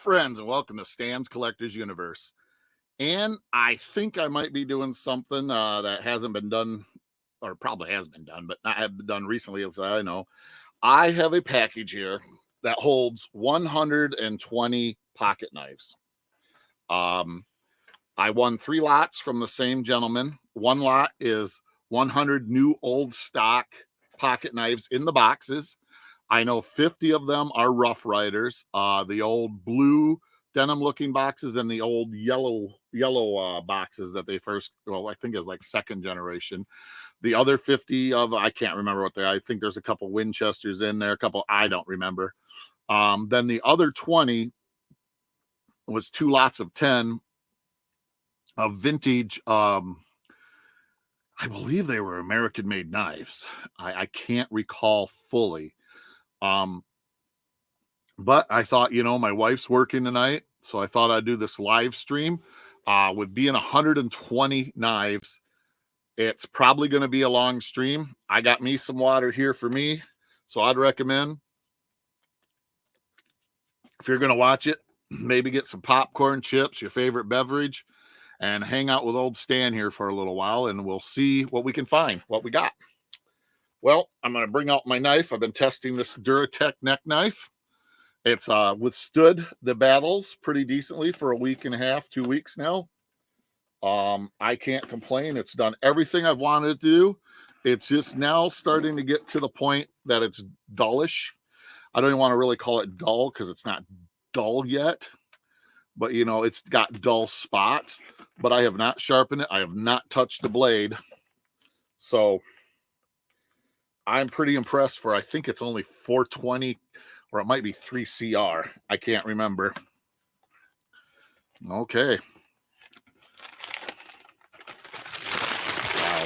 friends, and welcome to Stan's Collector's Universe. And I think I might be doing something that hasn't been done, or probably has been done, but not have been done recently, as I know. I have a package here that holds 120 pocket knives. I won 3 lots from the same gentleman. One lot is 100 new old stock pocket knives in the boxes. I know 50 of them are Rough Riders, the old blue denim looking boxes and the old yellow boxes that they first, well, I think is like second generation. The other 50 of, I can't remember what they are. I think there's a couple Winchesters in there, a couple I don't remember. Then the other 20 was 2 lots of 10 of vintage, I believe they were American made knives. I can't recall fully. But I thought, my wife's working tonight, so I thought I'd do this live stream. With being 120 knives, it's probably going to be a long stream. I got me some water here for me, so I'd recommend, if you're going to watch it, maybe get some popcorn, chips, your favorite beverage, and hang out with old Stan here for a little while, and we'll see what we can find, what we got. Well, I'm going to bring out my knife. I've been testing this Duratech neck knife. It's withstood the battles pretty decently for a week and a half, 2 weeks now. I can't complain. It's done everything I've wanted to do. It's just now starting to get to the point that it's dullish. I don't even want to really call it dull because it's not dull yet. But, it's got dull spots. But I have not sharpened it. I have not touched the blade. So I'm pretty impressed for, I think it's only 420, or it might be 3 CR. I can't remember. Okay. Wow.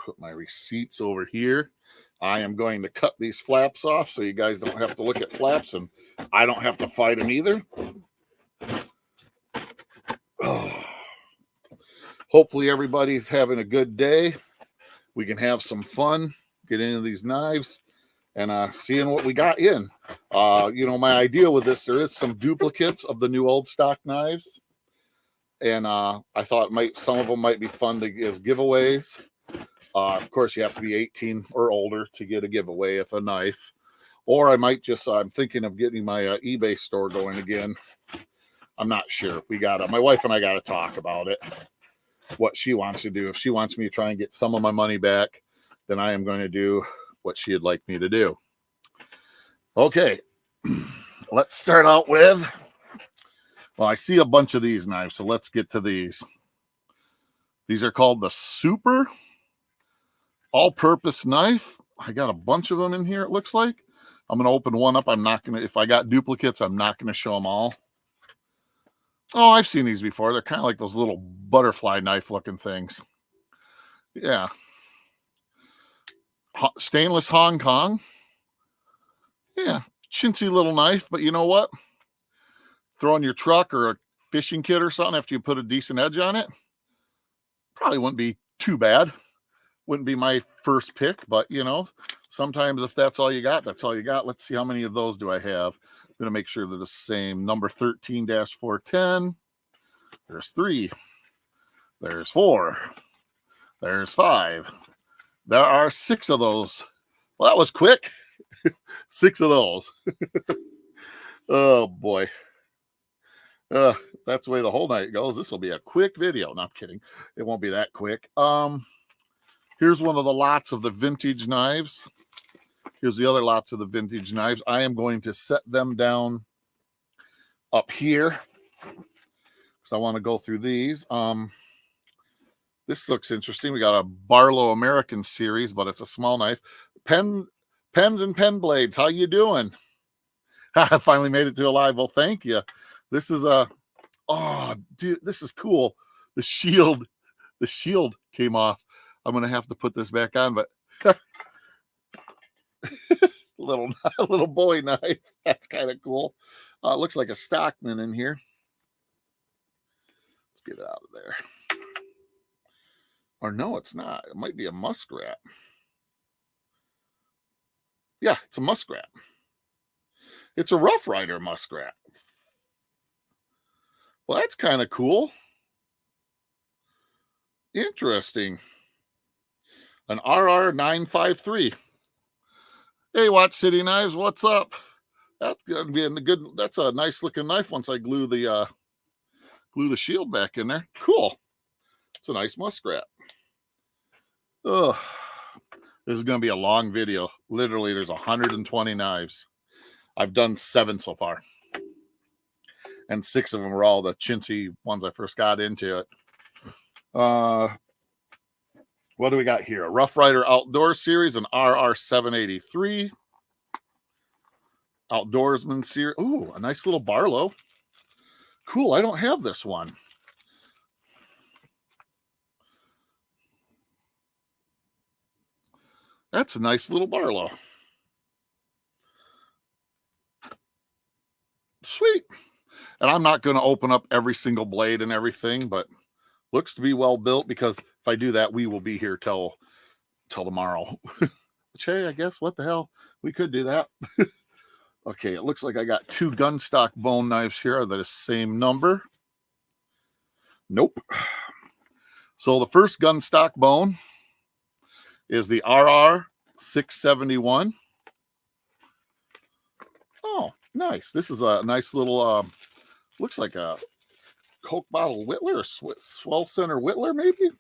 Put my receipts over here. I am going to cut these flaps off so you guys don't have to look at flaps, and I don't have to fight them either. Oh. Hopefully everybody's having a good day. We can have some fun, get into these knives, and seeing what we got in. My idea with this, there is some duplicates of the new old stock knives. And I thought some of them might be fun as giveaways. Of course, you have to be 18 or older to get a giveaway of a knife. Or I might I'm thinking of getting my eBay store going again. I'm not sure. My wife and I got to talk about it, what she wants to do. If she wants me to try and get some of my money back, then I am going to do what she'd like me to do. Okay, let's start out with, well, I see a bunch of these knives, so let's get to these. These are called the Super All-Purpose Knife. I got a bunch of them in here, it looks like. I'm going to open one up. If I got duplicates, I'm not going to show them all. Oh, I've seen these before. They're kind of like those little butterfly knife looking things. Yeah. Stainless Hong Kong. Yeah, chintzy little knife, but you know what? Throw in your truck or a fishing kit or something after you put a decent edge on it, probably wouldn't be too bad. Wouldn't be my first pick, but sometimes if that's all you got, that's all you got. Let's see how many of those do I have. I'm going to make sure they're the same. Number 13-410. There's 3. There's 4. There's 5. There are 6 of those. Well, that was quick. 6 of those. Oh, boy. That's the way the whole night goes. This will be a quick video. No, I'm kidding. It won't be that quick. Here's one of the lots of the vintage knives. Here's the other lots of the vintage knives. I am going to set them down up here because I want to go through these. This looks interesting. We got a Barlow American series, but it's a small knife. Pens and pen blades. How you doing? I finally made it to a live. Well, thank you. This is oh, dude, this is cool. The shield came off. I'm going to have to put this back on, but little boy knife. That's kind of cool. Looks like a Stockman in here. Let's get it out of there. Or no, it's not. It might be a muskrat. Yeah, it's a muskrat. It's a Rough Rider muskrat. Well, that's kind of cool. Interesting. An RR953. Hey, Watch City Knives, what's up? That's gonna be a good. That's a nice looking knife. Once I glue the shield back in there, cool. It's a nice muskrat. Oh, this is gonna be a long video. Literally, there's 120 knives. I've done 7 so far, and 6 of them were all the chintzy ones I first got into it. What do we got here? A Rough Rider Outdoor Series, an RR783. Outdoorsman Series. Ooh, a nice little Barlow. Cool, I don't have this one. That's a nice little Barlow. Sweet. And I'm not going to open up every single blade and everything, but looks to be well built, because if I do that, we will be here till tomorrow. Which, hey, I guess, what the hell? We could do that. Okay, it looks like I got 2 gun stock bone knives here that is same number. Nope. So the first gun stock bone is the RR671. Oh, nice. This is a nice little, looks like a Coke bottle Whittler, or Swell Center Whittler, maybe? That's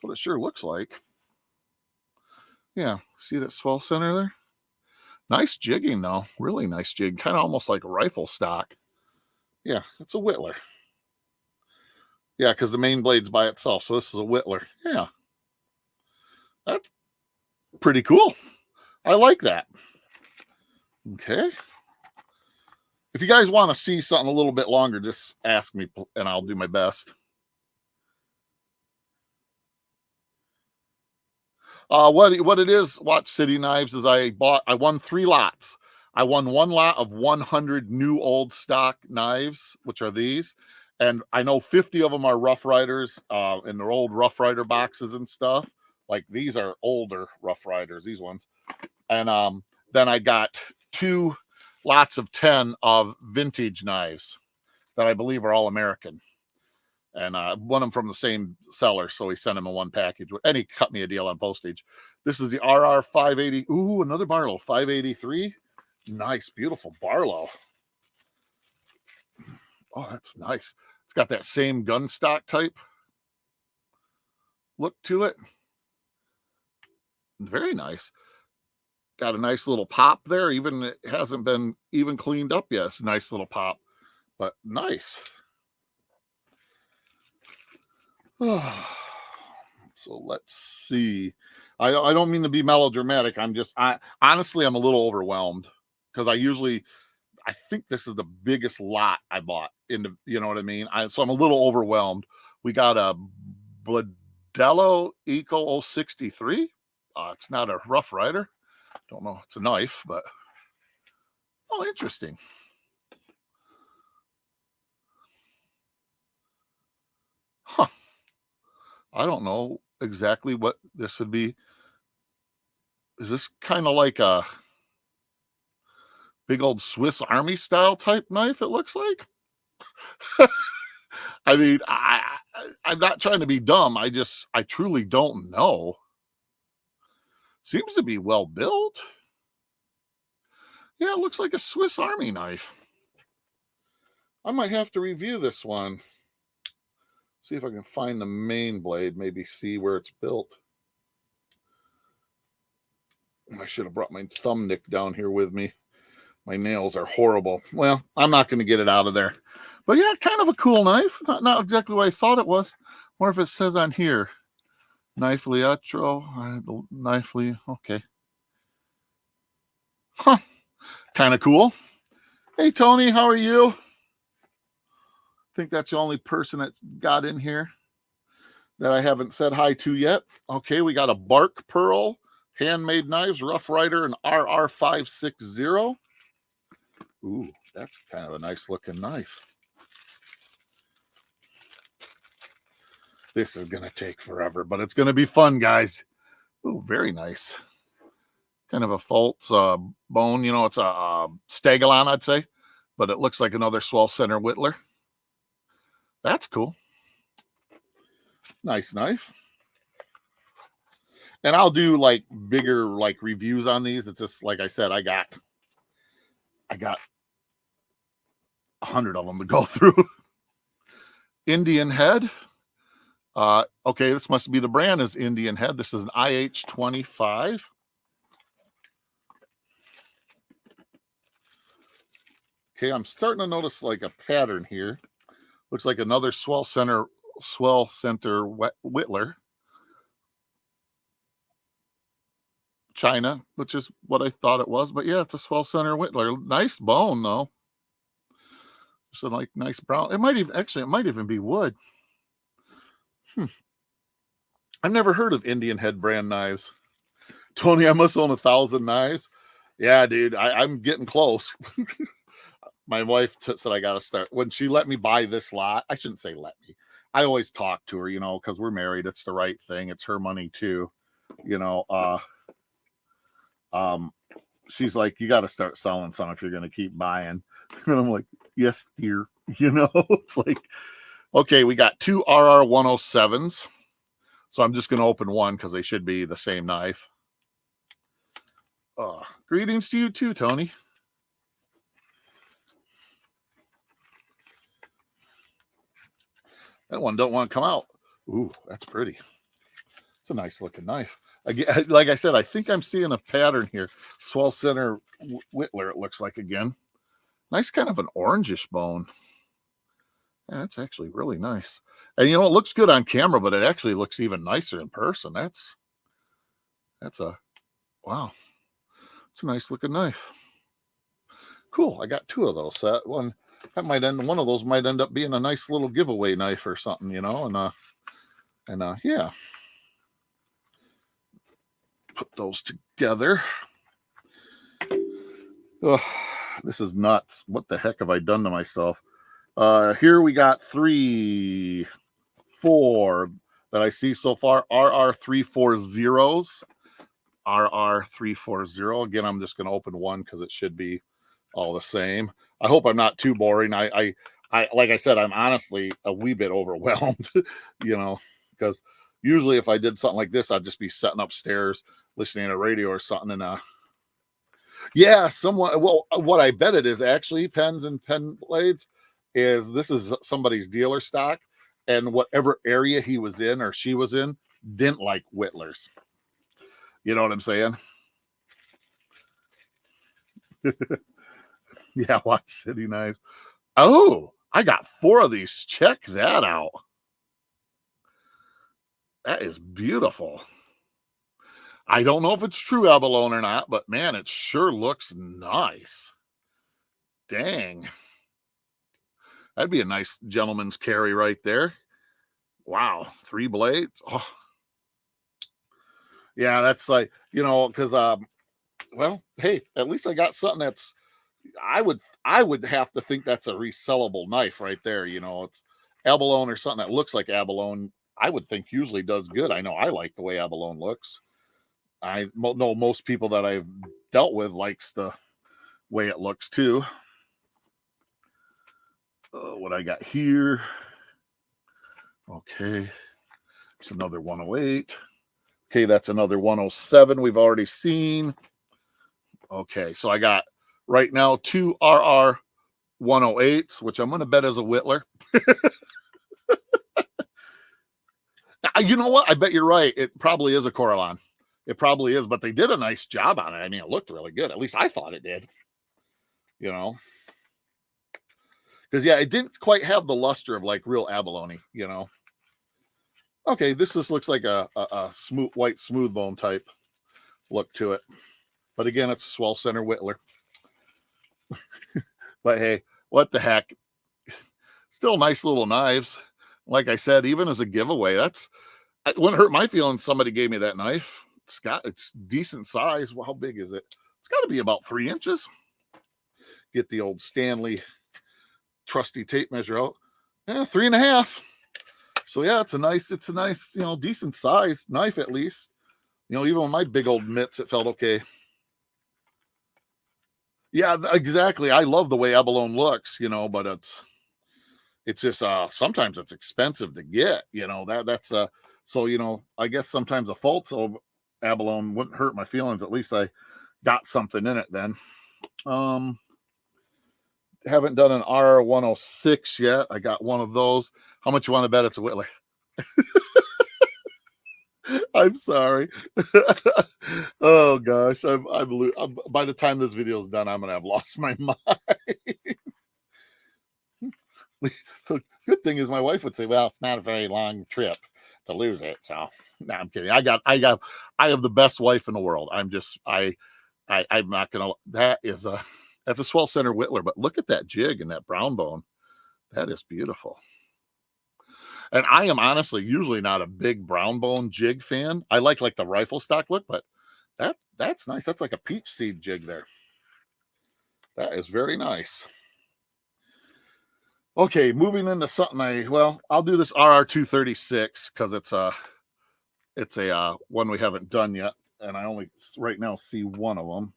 what it sure looks like. Yeah, see that Swell Center there? Nice jigging, though. Really nice jig. Kind of almost like a rifle stock. Yeah, it's a Whittler. Yeah, because the main blade's by itself, so this is a Whittler. Yeah. That's pretty cool. I like that. Okay. If you guys want to see something a little bit longer, just ask me, and I'll do my best. What it is, Watch City Knives, is I won 3 lots. I won 1 lot of 100 new old stock knives, which are these. And I know 50 of them are Rough Riders, in their old Rough Rider boxes and stuff. Like these are older Rough Riders, these ones. And then I got 2 lots of 10 of vintage knives that I believe are all American. And one of them from the same seller, so he sent him in one package, and he cut me a deal on postage. This is the RR 580. Ooh, another Barlow 583. Nice, beautiful Barlow. Oh, that's nice. It's got that same gun stock type look to it. Very nice. Got a nice little pop there. Even it hasn't been even cleaned up yet. It's a nice little pop, but nice. So let's see. I don't mean to be melodramatic. Honestly, I'm a little overwhelmed, because I think this is the biggest lot I bought you know what I mean? So I'm a little overwhelmed. We got a Bladello Eco 063. It's not a Rough Rider. Don't know. It's a knife, but oh, interesting. Huh. I don't know exactly what this would be. Is this kind of like a big old Swiss Army style type knife, it looks like? I mean, I'm not trying to be dumb. I truly don't know. Seems to be well built. Yeah, it looks like a Swiss Army knife. I might have to review this one. See if I can find the main blade, maybe see where it's built. I should have brought my thumb nick down here with me. My nails are horrible. Well, I'm not going to get it out of there. But yeah, kind of a cool knife. Not exactly what I thought it was. Wonder if it says on here. Knife Liatro. Knife Li. Okay. Huh. Kind of cool. Hey, Tony, how are you? I think that's the only person that got in here that I haven't said hi to yet. Okay, we got a Bark Pearl Handmade Knives Rough Rider and RR560. Ooh, that's kind of a nice looking knife. This is going to take forever, but it's going to be fun, guys. Ooh, very nice. Kind of a false bone. You know, it's a Stagolon, I'd say, but it looks like another swell center whittler. That's cool. Nice knife. And I'll do like bigger like reviews on these. It's just like I said, I got 100 of them to go through. Indian head. Okay, this must be the brand is Indian head. This is an IH25. Okay, I'm starting to notice like a pattern here. Looks like another swell center whittler. China, which is what I thought it was, but yeah, it's a swell center whittler. Nice bone though. So like nice brown. It might even be wood. I've never heard of Indian head brand knives. Tony, I must own 1,000 knives. Yeah, dude, I'm getting close. My wife said I got to start. When she let me buy this lot, I shouldn't say let me. I always talk to her, you know, because we're married. It's the right thing. It's her money too, you know. She's like, you got to start selling some if you're going to keep buying. And I'm like, yes, dear. You know, it's like, okay, we got 2 RR107s. So I'm just going to open one because they should be the same knife. Greetings to you too, Tony. That one don't want to come out. Ooh, that's pretty. It's a nice looking knife. Again, like I said, I think I'm seeing a pattern here. Swell center whittler, it looks like again. Nice kind of an orangish bone. Yeah, that's actually really nice. And you know, it looks good on camera, but it actually looks even nicer in person. That's a wow. It's a nice looking knife. Cool. I got 2 of those. One of those might end up being a nice little giveaway knife or something, you know, and yeah. Put those together. Ugh, this is nuts. What the heck have I done to myself? Here we got 3, 4 that I see so far. RR340s. RR340. Again, I'm just going to open one because it should be all the same. I hope I'm not too boring. I like I said, I'm honestly a wee bit overwhelmed, you know, because usually if I did something like this, I'd just be sitting upstairs listening to radio or something. And yeah, somewhat. Well, what I bet it is actually pens and pen blades is this is somebody's dealer stock, and whatever area he was in or she was in didn't like whittlers. You know what I'm saying? Yeah, watch City Knives. Oh, I got 4 of these. Check that out. That is beautiful. I don't know if it's true abalone or not, but man, it sure looks nice. Dang. That'd be a nice gentleman's carry right there. Wow, 3 blades. Oh. Yeah, that's like, you know, because well, hey, at least I got something that's I would have to think that's a resellable knife right there. You know, it's abalone or something that looks like abalone. I would think usually does good. I know I like the way abalone looks. I know most people that I've dealt with likes the way it looks too. What I got here. Okay. It's another 108. Okay, that's another 107 we've already seen. Okay, so I got right now 2 RR 108s, which I'm going to bet is a whittler. You know what? I bet you're right. It probably is a Coralon. It probably is, but they did a nice job on it. I mean, it looked really good. At least I thought it did. You know? Because, yeah, it didn't quite have the luster of, like, real abalone, you know? Okay, this just looks like a smooth, white smooth bone type look to it. But, again, it's a swell center whittler. But, hey, what the heck? Still nice little knives. Like I said, even as a giveaway, it wouldn't hurt my feelings somebody gave me that knife. It's decent size. Well, how big is it? It's got to be about 3 inches. Get the old Stanley trusty tape measure out. Yeah, 3.5. So yeah, it's a nice, you know, decent size knife at least. You know, even with my big old mitts, it felt okay. Yeah, exactly. I love the way abalone looks, but it's just sometimes it's expensive to get, that's so I guess sometimes a false abalone wouldn't hurt my feelings. At least I got something in it then. Um haven't done an R106 yet. I got one of those. How much you want to bet it's a Whittler? I'm sorry. Oh gosh, by the time this video is done, I'm gonna have lost my mind. Good thing is my wife would say, "Well, it's not a very long trip to lose it." So, no, I'm kidding. I have the best wife in the world. I'm not gonna. That's a swell center whittler. But look at that jig and that brown bone. That is beautiful. And I am honestly usually not a big brown bone jig fan. I like the rifle stock look, but that's nice. That's like a peach seed jig there. That is very nice. Okay, moving into something I'll do this RR236 because it's a one we haven't done yet, and I only right now see one of them.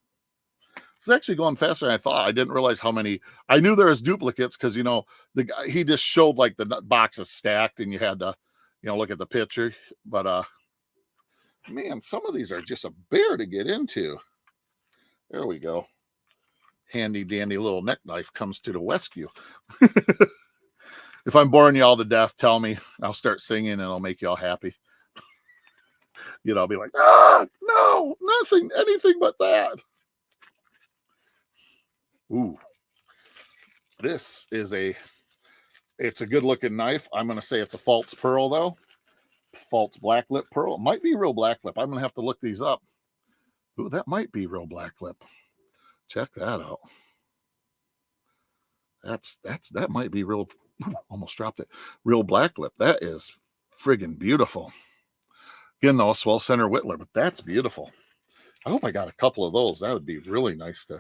It's actually going faster than I thought. I didn't realize how many. I knew there was duplicates because the guy, he just showed like the boxes stacked, and you had to look at the picture. But man, some of these are just a bear to get into. There we go. Handy dandy little neck knife comes to the rescue. If I'm boring you all to death, tell me. I'll start singing and I'll make you all happy. I'll be like, no, nothing, anything but that. Ooh, this is it's a good looking knife. I'm going to say it's a false pearl though. False black lip pearl. It might be real black lip. I'm going to have to look these up. Ooh, that might be real black lip. Check that out. That might be real. Almost dropped it. Real black lip. That is friggin' beautiful. Again, though, a swell center whittler, but that's beautiful. I hope I got a couple of those. That would be really nice to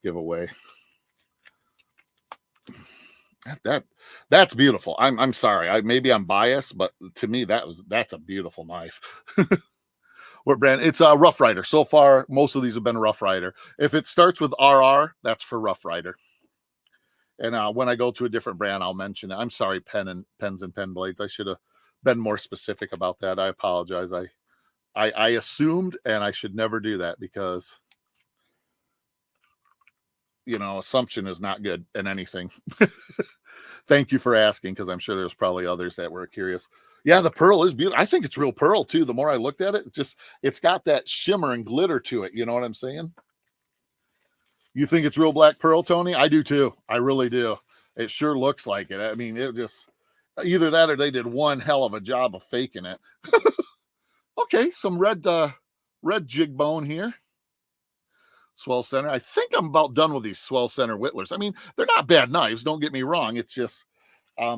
give away. That's beautiful. I'm sorry. Maybe I'm biased, but to me that's a beautiful knife. What brand? It's a Rough Rider. So far, most of these have been Rough Rider. If it starts with RR, that's for Rough Rider. And when I go to a different brand, I'll mention it. I'm sorry, pens and pen blades. I should have been more specific about that. I apologize. I assumed, and I should never do that because assumption is not good in anything. Thank you for asking, because I'm sure there's probably others that were curious. Yeah, the pearl is beautiful. I think it's real pearl too. The more I looked at it, it's got that shimmer and glitter to it. You know what I'm saying? You think it's real black pearl, Tony? I do too. I really do. It sure looks like it. I mean, it just either that or they did one hell of a job of faking it. Okay, some red jig bone here. Swell center. I think I'm about done with these swell center whittlers. I mean, they're not bad knives. Don't get me wrong. It's just, I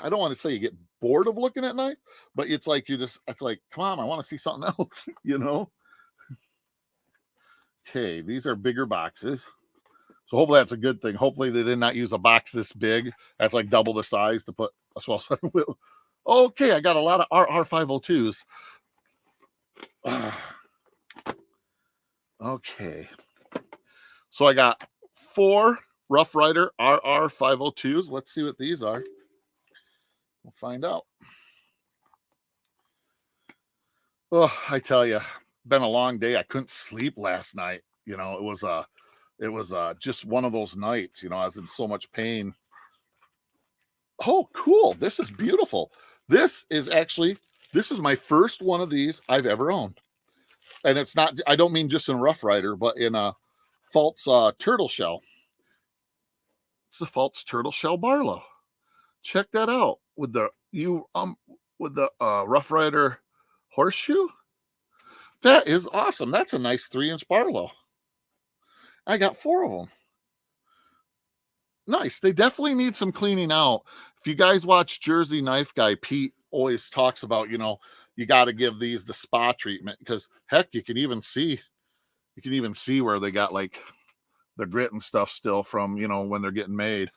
don't want to say you get bored of looking at knife, but it's like come on, I want to see something else, Okay, these are bigger boxes. So hopefully that's a good thing. Hopefully they did not use a box this big. That's like double the size to put a swell center whittler. Okay, I got a lot of RR502s. Okay. So I got 4 Rough Rider RR502s. Let's see what these are. We'll find out. Oh, I tell you, been a long day. I couldn't sleep last night. It was just one of those nights. I was in so much pain. Oh, cool. This is beautiful. This is my first one of these I've ever owned. And it's not, I don't mean just in Rough Rider, but in a false turtle shell. It's a false turtle shell Barlow. Check that out with the Rough Rider horseshoe. That is awesome. That's a nice 3-inch Barlow. I got 4 of them. Nice. They definitely need some cleaning out. If you guys watch Jersey Knife Guy, Pete always talks about, you got to give these the spa treatment, because heck, you can even see where they got like the grit and stuff still from, when they're getting made.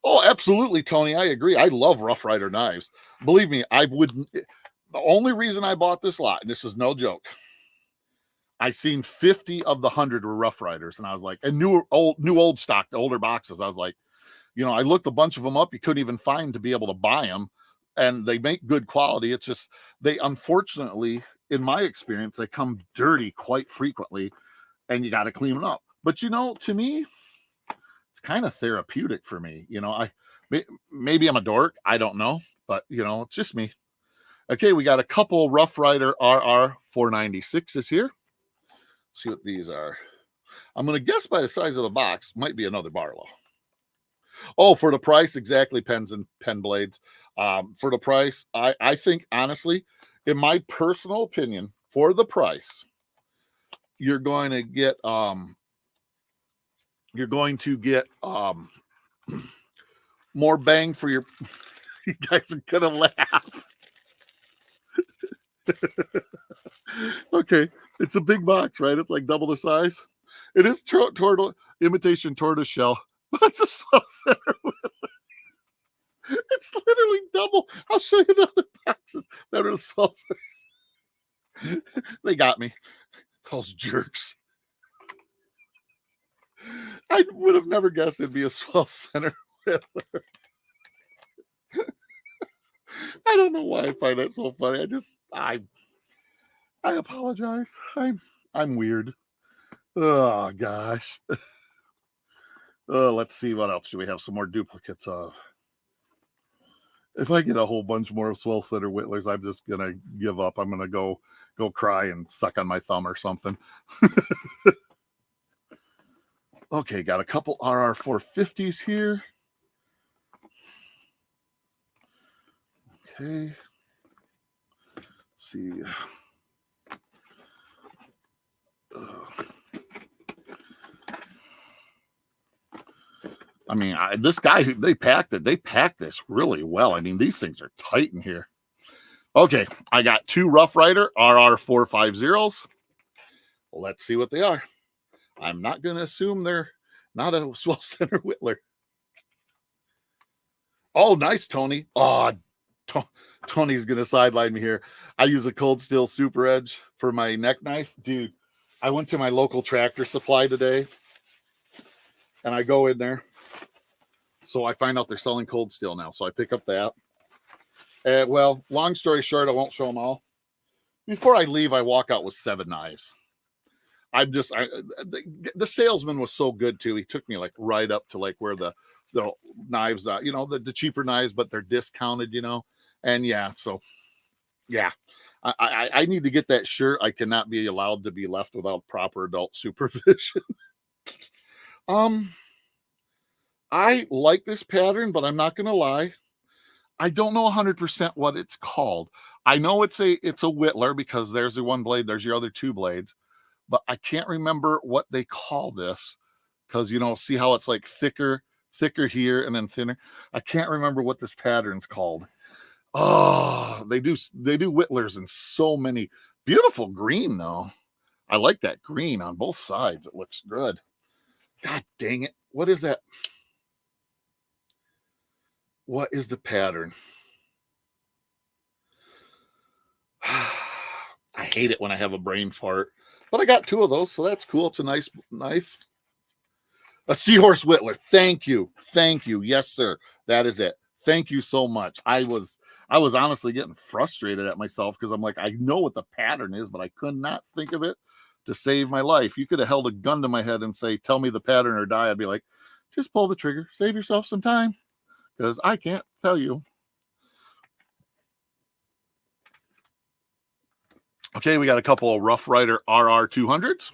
Oh, absolutely, Tony. I agree. I love Rough Rider knives. Believe me, I wouldn't. The only reason I bought this lot, and this is no joke, I seen 50 of the 100 were Rough Riders, and I was like, and new old stock, the older boxes. I was like, I looked a bunch of them up. You couldn't even find to be able to buy them, and they make good quality. It's just they, unfortunately, in my experience, they come dirty quite frequently, and you got to clean them up. But to me, it's kind of therapeutic for me. Maybe I'm a dork. I don't know, but it's just me. Okay, we got a couple Rough Rider RR 496s here. Let's see what these are. I'm going to guess by the size of the box, might be another Barlow. Oh, for the price, exactly, pens and pen blades. For the price, I think, honestly, in my personal opinion, for the price, you're going to get more bang for your. You guys are gonna laugh. Okay, it's a big box, right? It's like double the size. It is imitation tortoise shell, but it's a swell center. It's literally double. I'll show you the other boxes that are the swell center. They got me. Those jerks. I would have never guessed it'd be a swell center Whittler. I don't know why I find that so funny. I apologize. I'm weird. Oh gosh. Let's see what else do we have. Some more duplicates of. If I get a whole bunch more of Swell Center Whittlers, I'm just gonna give up. I'm gonna go cry and suck on my thumb or something. Okay, got a couple RR 450s here. Okay. Let's see. I mean, this guy, they packed it. They packed this really well. I mean, these things are tight in here. Okay, I got two Rough Rider RR 450s. Let's see what they are. I'm not going to assume they're not a Swell Center Whittler. Oh, nice, Tony. Oh, Tony's going to sideline me here. I use a Cold Steel Super Edge for my neck knife. Dude, I went to my local Tractor Supply today, and I go in there. So I find out they're selling Cold Steel now. So I pick up that. Well, long story short, I won't show them all. Before I leave, I walk out with 7 knives. The salesman was so good too. He took me like right up to like where the knives are, the cheaper knives, but they're discounted, and yeah, so yeah, I need to get that shirt. I cannot be allowed to be left without proper adult supervision. I like this pattern, but I'm not going to lie. I don't know 100% what it's called. I know it's a Whittler because there's the one blade, there's your other 2 blades, but I can't remember what they call this because, see how it's like thicker here and then thinner. I can't remember what this pattern's called. Oh, they do Whittlers in so many. Beautiful green though. I like that green on both sides. It looks good. God dang it. What is that? What is the pattern? I hate it when I have a brain fart, but I got 2 of those, so that's cool. It's a nice knife. A Seahorse Whittler. Thank you. Yes, sir. That is it. Thank you so much. I was honestly getting frustrated at myself because I'm like, I know what the pattern is, but I could not think of it to save my life. You could have held a gun to my head and say, tell me the pattern or die. I'd be like, just pull the trigger. Save yourself some time because I can't tell you. Okay, we got a couple of Rough Rider RR 200s.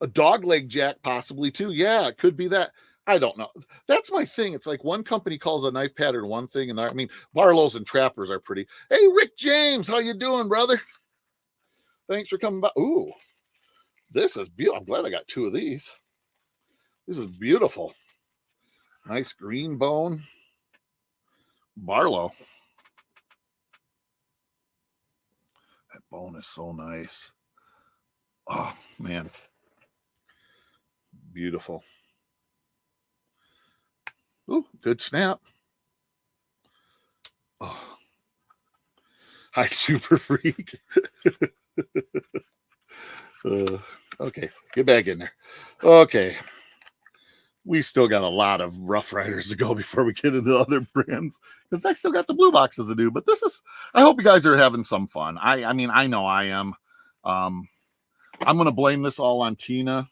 A dog leg jack possibly too. Yeah, it could be that. I don't know. That's my thing. It's like one company calls a knife pattern one thing, and I mean, Barlows and Trappers are pretty. Hey, Rick James, how you doing, brother? Thanks for coming by. Ooh, this is beautiful. I'm glad I got 2 of these. This is beautiful. Nice green bone. Barlow. That bone is so nice. Oh, man. Beautiful. Ooh, good snap. Oh. Hi, Super Freak. Okay, get back in there. Okay. We still got a lot of Rough Riders to go before we get into other brands, because I still got the blue boxes to do. But this is, I hope you guys are having some fun. I mean, I know I am. I'm going to blame this all on Tina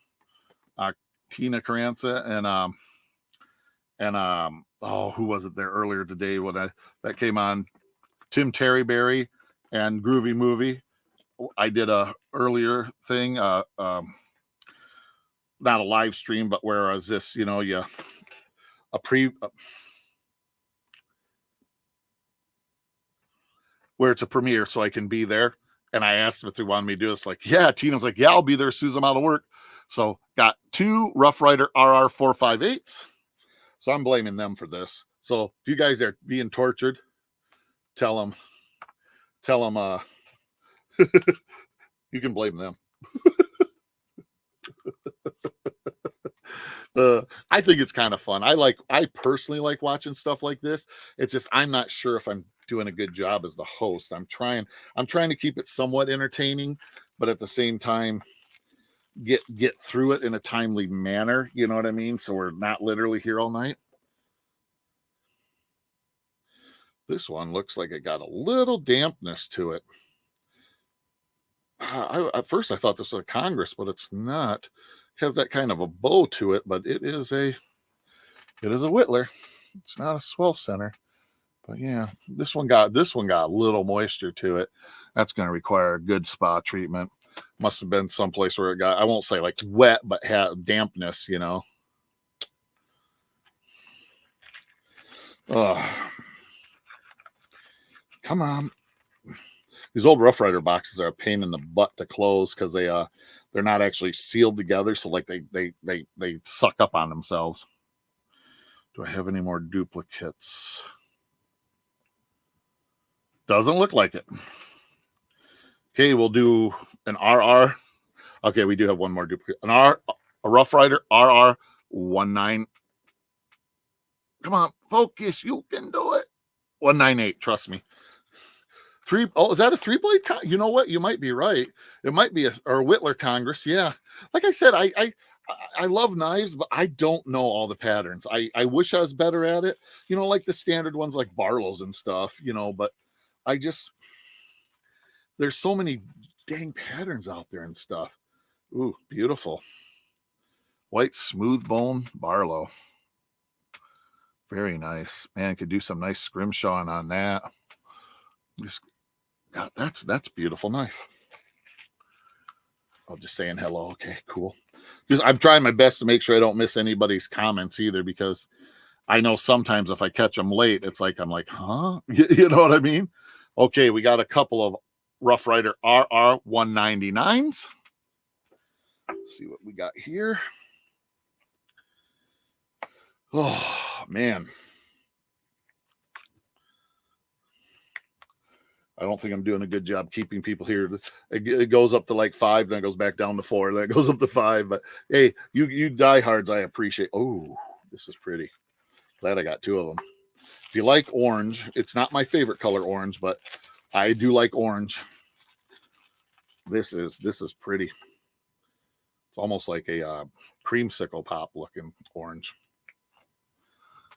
Carranza, and oh, who was it there earlier today when that came on? Tim Terryberry and Groovy Movie. I did a earlier thing, not a live stream, but whereas this, where it's a premiere, so I can be there. And I asked them if they wanted me to do this. Like, yeah, Tina's like, yeah, I'll be there as soon as I'm out of work. So got 2 Rough Rider RR 458s. So I'm blaming them for this. So if you guys are being tortured, tell them, you can blame them. I think it's kind of fun. I personally like watching stuff like this. It's just, I'm not sure if I'm doing a good job as the host. I'm trying to keep it somewhat entertaining, but at the same time, get through it in a timely manner. You know what I mean? So we're not literally here all night. This one looks like it got a little dampness to it. At first I thought this was a Congress, but it's not. It has that kind of a bow to it, but it is a Whittler. It's not a swell center. But yeah, this one got a little moisture to it. That's going to require a good spa treatment. Must have been someplace where it got, I won't say like wet, but had dampness, Come on. These old Rough Rider boxes are a pain in the butt to close because they're not actually sealed together, so like they suck up on themselves. Do I have any more duplicates? Doesn't look like it. Okay, we'll do an RR. Okay, we do have one more duplicate. A Rough Rider RR 19. Come on, focus. You can do it. 198. Trust me. Is that a 3-blade? You know what? You might be right. It might be a Whittler Congress. Yeah. Like I said, I love knives, but I don't know all the patterns. I wish I was better at it. Like the standard ones like Barlow's and stuff, but there's so many dang patterns out there and stuff. Ooh, beautiful. White smooth bone Barlow. Very nice. Man, could do some nice scrimshawing on that. God, that's beautiful knife. I'm just saying hello. Okay, cool. I'm trying my best to make sure I don't miss anybody's comments either, because I know sometimes if I catch them late, it's like, I'm like, huh? You know what I mean? Okay, we got a couple of Rough Rider RR 199s. Let's see what we got here. Oh, man. I don't think I'm doing a good job keeping people here. It goes up to like 5, then it goes back down to 4, then it goes up to 5. But hey, you diehards, I appreciate. Oh, this is pretty. Glad I got 2 of them. If you like orange, it's not my favorite color, orange, but I do like orange. This is pretty. It's almost like a creamsicle pop looking orange.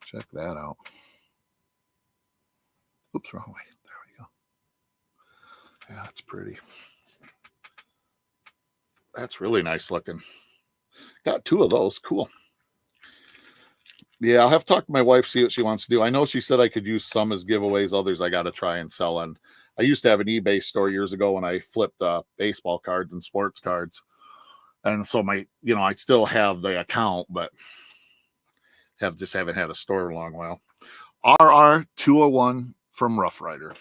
Check that out. Oops, wrong way. There we go. Yeah, that's pretty. That's really nice looking. Got 2 of those. Cool. Yeah, I'll have to talk to my wife, see what she wants to do. I know she said I could use some as giveaways. Others I got to try and sell. And I used to have an eBay store years ago when I flipped baseball cards and sports cards. And so I still have the account, but haven't had a store in a long while. RR 201 from Rough Rider.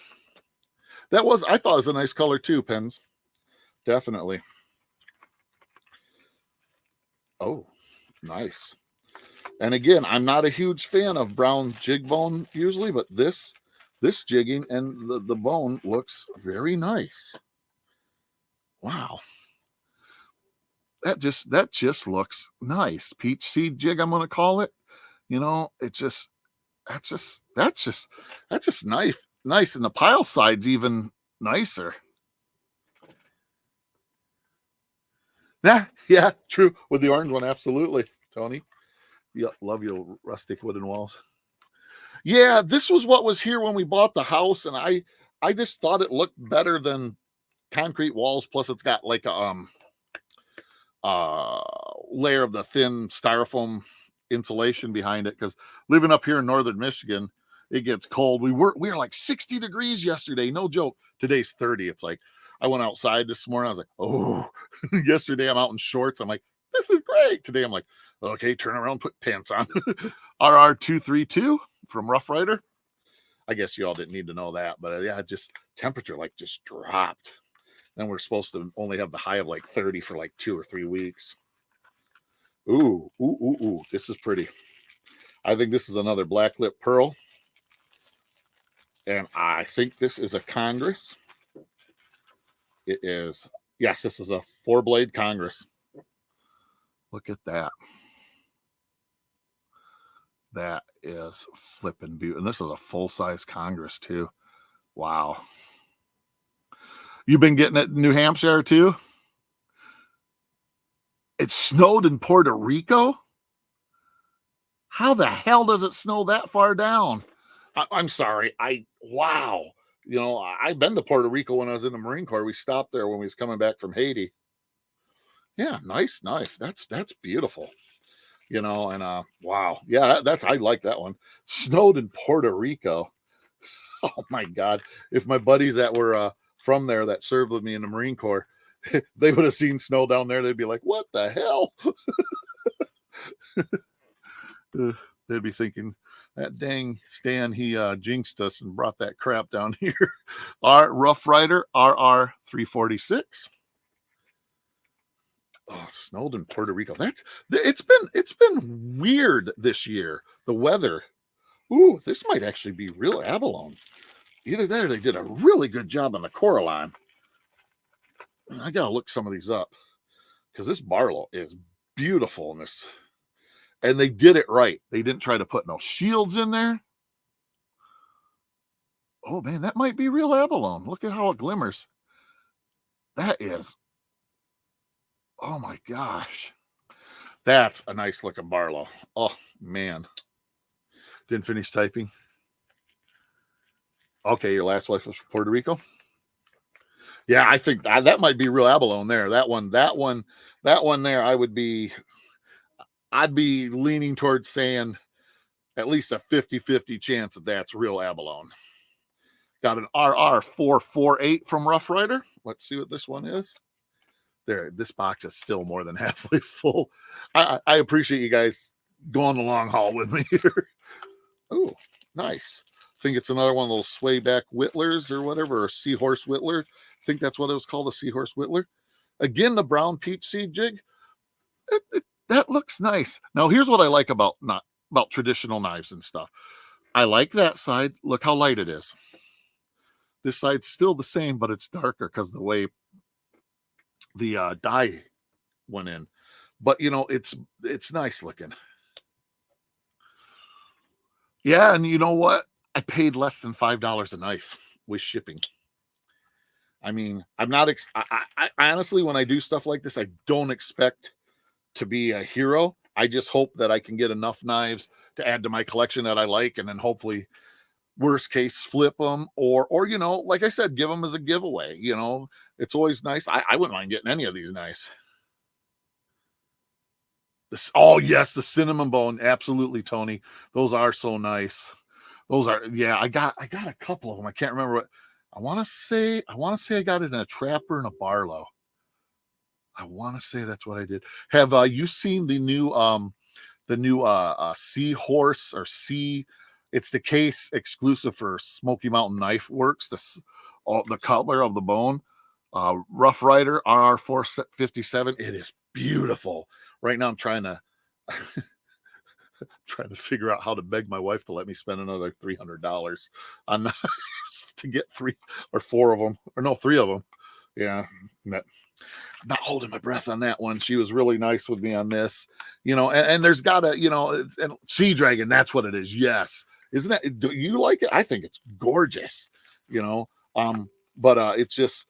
I thought it was a nice color too, Pens. Definitely. Oh, nice. And again, I'm not a huge fan of brown jig bone usually, but this jigging and the bone looks very nice. Wow. That just looks nice. Peach seed jig, I'm going to call it. That's just nice. And the pile side's even nicer. Yeah, true. With the orange one, absolutely, Tony. Yeah, love your rustic wooden walls. Yeah, this was what was here when we bought the house, and I just thought it looked better than concrete walls. Plus, it's got like a layer of the thin styrofoam insulation behind it. Because living up here in northern Michigan, it gets cold. We were like 60 degrees yesterday, no joke. Today's 30. It's like I went outside this morning. I was like, oh, yesterday I'm out in shorts. I'm like, this is great. Today I'm like, okay, turn around, put pants on. RR232 from Rough Rider. I guess you all didn't need to know that, but yeah, just temperature like just dropped. Then we're supposed to only have the high of like 30 for like 2 or 3 weeks. Ooh, ooh, ooh, ooh. This is pretty. I think this is another black lip pearl. And I think this is a Congress. It is. Yes, this is a 4-blade Congress. Look at that. That is flipping beautiful. And this is a full-size Congress too. Wow. You've been getting it in New Hampshire too? It snowed in Puerto Rico? How the hell does it snow that far down? I'm sorry. Wow. You know, I've been to Puerto Rico when I was in the Marine Corps. We stopped there when we was coming back from Haiti. Yeah, nice knife. That's beautiful. You know, and wow. Yeah, I like that one. Snowed in Puerto Rico. Oh my God. If my buddies that were from there that served with me in the Marine Corps, they would have seen snow down there, they'd be like, what the hell? They'd be thinking, that dang Stan, he jinxed us and brought that crap down here. Our Rough Rider RR346. Oh, snowed in Puerto Rico. It's been weird this year. The weather. Ooh, this might actually be real abalone. Either that or they did a really good job on the Coraline. I gotta look some of these up because this Barlow is beautiful in this. And they did it right. They didn't try to put no shields in there. Oh man, that might be real abalone. Look at how it glimmers. That is. Oh my gosh. That's a nice looking Barlow. Oh man. Didn't finish typing. Okay, your last wife was from Puerto Rico. Yeah, I think that might be real abalone there. That one there, I'd be leaning towards saying at least a 50-50 chance that that's real abalone. Got an RR448 from Rough Rider. Let's see what this one is. There, this box is still more than halfway full. I appreciate you guys going the long haul with me here. Oh, nice. I think it's another one of those swayback whittlers or whatever, or seahorse whittler. I think that's what it was called, a seahorse whittler. Again, the brown peach seed jig. That looks nice. Now, here's what I like about traditional knives and stuff. I like that side. Look how light it is. This side's still the same, but it's darker because the way the dye went in. But you know, it's nice looking. Yeah, and you know what? I paid less than $5 a knife with shipping. I mean, I'm not. I honestly, when I do stuff like this, I don't expect to be a hero. I just hope that I can get enough knives to add to my collection that I like, and then hopefully, worst case, flip them, or you know, like I said, give them as a giveaway. You know, it's always nice. I wouldn't mind getting any of these knives. Oh yes, the cinnamon bone, absolutely, Tony. Those are so nice. Those are, yeah. I got a couple of them. I can't remember what. I want to say I got it in a Trapper and a Barlow. I want to say that's what I did. Have you seen the new Seahorse or Sea? It's the case exclusive for Smoky Mountain Knife Works. The Cutler of the Bone, Rough Rider RR457. It is beautiful. Right now, I'm trying to figure out how to beg my wife to let me spend another $300 on knives to get 3 or 4 of them, or no, 3 of them. Yeah, I'm not holding my breath on that one. She was really nice with me on this, you know. And there's gotta, you know, and Sea Dragon. That's what it is. Yes, isn't that? Do you like it? I think it's gorgeous, you know. But it's just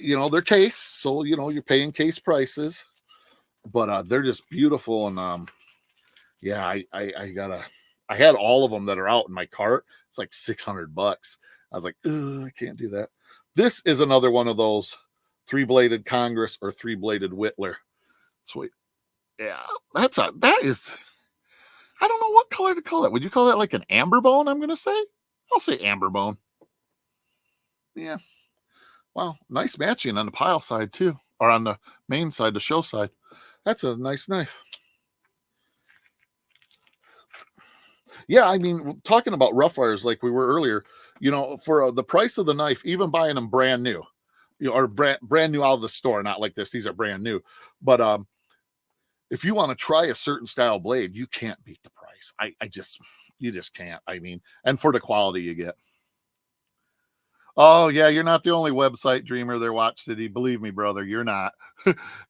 you know, they're case, so you know you're paying case prices, but they're just beautiful. And yeah, I had all of them that are out in my cart. It's like $600. I was like, I can't do that. This is another one of those 3-bladed Congress or 3-bladed Whittler. Sweet. Yeah, that is, I don't know what color to call that. Would you call that like an amber bone? I'm gonna say. I'll say amber bone. Yeah. Wow, nice matching on the pile side too, or on the main side, the show side. That's a nice knife. Yeah, I mean, talking about rough wires like we were earlier, you know, for the price of the knife, even buying them brand new, you know, or brand new out of the store, not like this. These are brand new, but if you want to try a certain style blade, you can't beat the price. You just can't. I mean, and for the quality you get. Oh yeah, you're not the only website dreamer there, Watch City. Believe me, brother, you're not.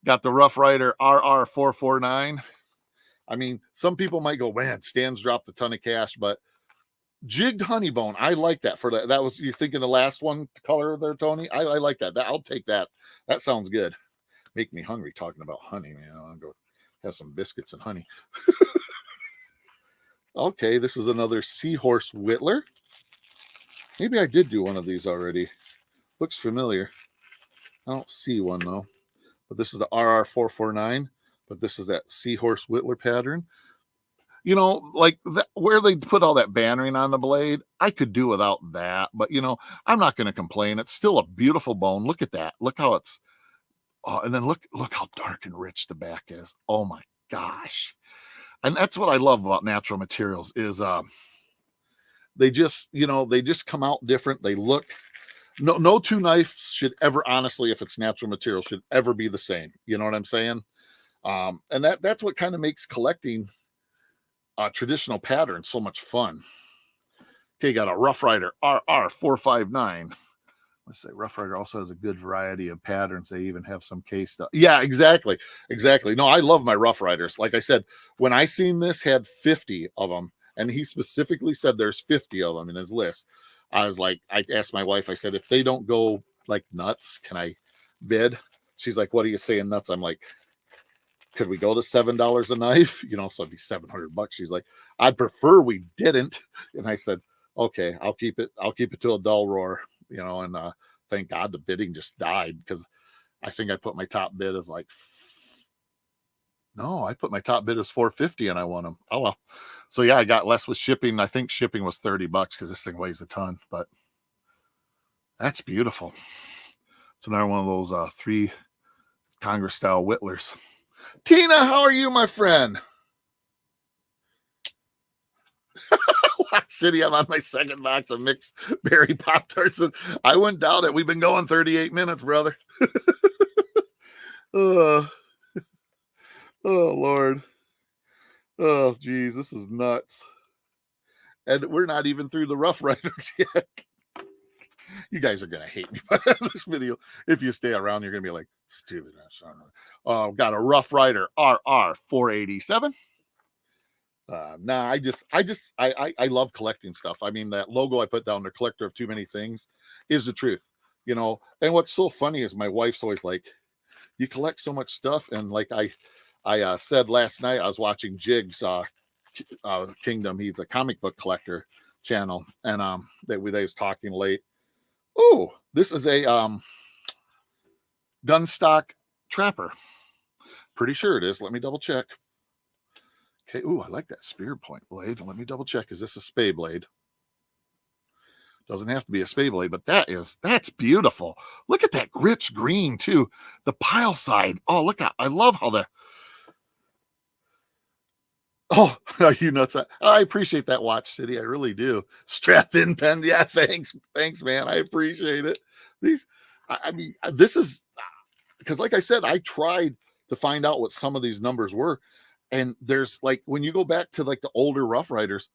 Got the Rough Rider RR449. I mean, some people might go, man, Stan's dropped a ton of cash, but jigged honeybone, I like that. For that was, you thinking the last one color there, Tony? I like that. I'll take that. That sounds good. Make me hungry talking about honey, man. I'll go have some biscuits and honey. Okay, this is another Seahorse Whittler. Maybe I did do one of these already. Looks familiar. I don't see one though. But this is the RR449. But this is that Seahorse Whittler pattern. You know, like that, where they put all that bannering on the blade, I could do without that. But, you know, I'm not going to complain. It's still a beautiful bone. Look at that. Look how it's, and then look how dark and rich the back is. Oh my gosh. And that's what I love about natural materials is they just, you know, they just come out different. They look, no two knives should ever, honestly, if it's natural material, should ever be the same. You know what I'm saying? And that's what kind of makes collecting traditional patterns so much fun. Okay, got a Rough Rider RR459. Let's say Rough Rider also has a good variety of patterns. They even have some case stuff. Yeah, exactly. No, I love my Rough Riders. Like I said, when I seen this had 50 of them, and he specifically said there's 50 of them in his list, I was like, I asked my wife, I said, if they don't go like nuts, can I bid? She's like, what are you saying nuts? I'm like, could we go to $7 a knife? You know, so it'd be $700. She's like, I'd prefer we didn't. And I said, okay, I'll keep it to a dull roar, you know, and thank God the bidding just died, because I think I put my top bid as like, no, I put my top bid as $450 and I won them. Oh well. So yeah, I got less with shipping. I think shipping was $30 because this thing weighs a ton, but that's beautiful. It's another one of those 3 Congress style Whittlers. Tina, how are you, my friend? City, I'm on my second box of mixed berry Pop-Tarts, and I wouldn't doubt it. We've been going 38 minutes, brother. Oh, Lord. Oh, geez, this is nuts. And we're not even through the Rough Riders yet. You guys are going to hate me by this video. If you stay around, you're going to be like, stupid. Got a Rough Rider RR487. I love collecting stuff. I mean, that logo I put down, the collector of too many things, is the truth, you know. And what's so funny is my wife's always like, you collect so much stuff. And like I said last night, I was watching Jig's Kingdom. He's a comic book collector channel, and they was talking late. Oh, this is a gun stock trapper. Pretty sure it is. Let me double check. Okay. Ooh, I like that spear point blade. Let me double check. Is this a spay blade? Doesn't have to be a spay blade, but that's beautiful. Look at that rich green too. The pile side. Oh, look out. I love how the. Oh, are you nuts? I appreciate that, Watch City. I really do. Strap in pen. Yeah, thanks, man. I appreciate it. I mean, this is because, like I said, I tried to find out what some of these numbers were. And there's like, when you go back to like the older Rough Riders,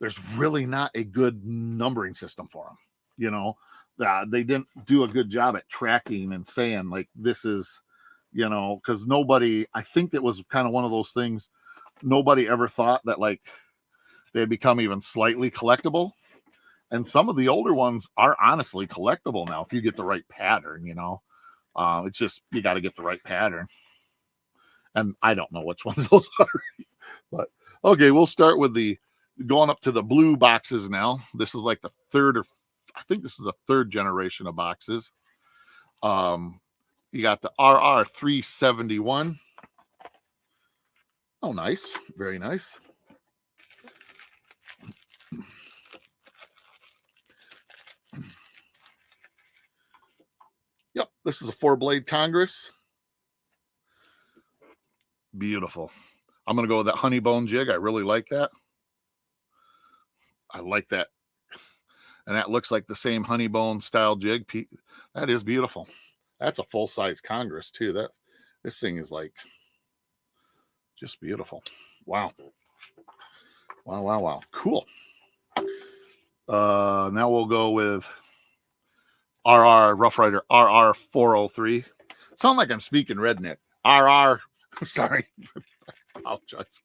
there's really not a good numbering system for them. You know, they didn't do a good job at tracking and saying like, this is, you know, because nobody, I think it was kind of one of those things. Nobody ever thought that like they'd become even slightly collectible. And some of the older ones are honestly collectible now if you get the right pattern, you know. It's just, you got to get the right pattern. And I don't know which ones those are. But, okay, we'll start with going up to the blue boxes now. This is like the I think this is the third generation of boxes. You got the RR 371. Oh, nice. Very nice. Yep, this is a 4-blade Congress. Beautiful. I'm going to go with that honeybone jig. I really like that. I like that. And that looks like the same honeybone style jig. That is beautiful. That's a full-size Congress too. This thing is like just beautiful. Wow. Wow, wow, wow. Cool. Now we'll go with Rough Rider RR 403. Sound like I'm speaking redneck. RR. Sorry. I apologize.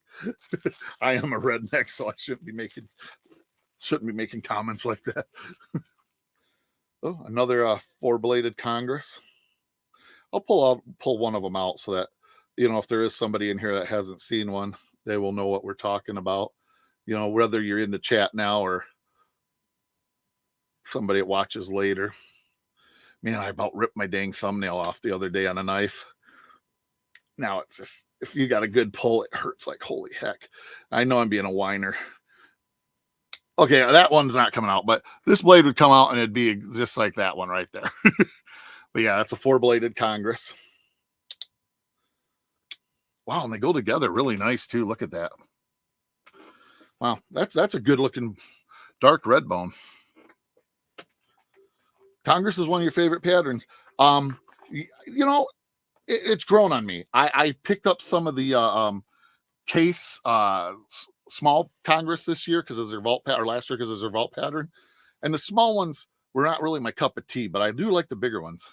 I am a redneck, so I shouldn't be making comments like that. Oh, another 4-bladed Congress. I'll pull one of them out so that, you know, if there is somebody in here that hasn't seen one, they will know what we're talking about. You know, whether you're in the chat now or somebody that watches later. Man, I about ripped my dang thumbnail off the other day on a knife. Now it's just, if you got a good pull, it hurts like holy heck. I know I'm being a whiner. Okay, that one's not coming out, but this blade would come out and it'd be just like that one right there. But yeah, that's a 4-bladed Congress. Wow, and they go together really nice too. Look at that. Wow, that's a good looking dark red bone. Congress is one of your favorite patterns. You know, it's grown on me. I picked up some of the case small Congress this year because of their vault pattern, or last year because of their vault pattern, and the small ones were not really my cup of tea, but I do like the bigger ones.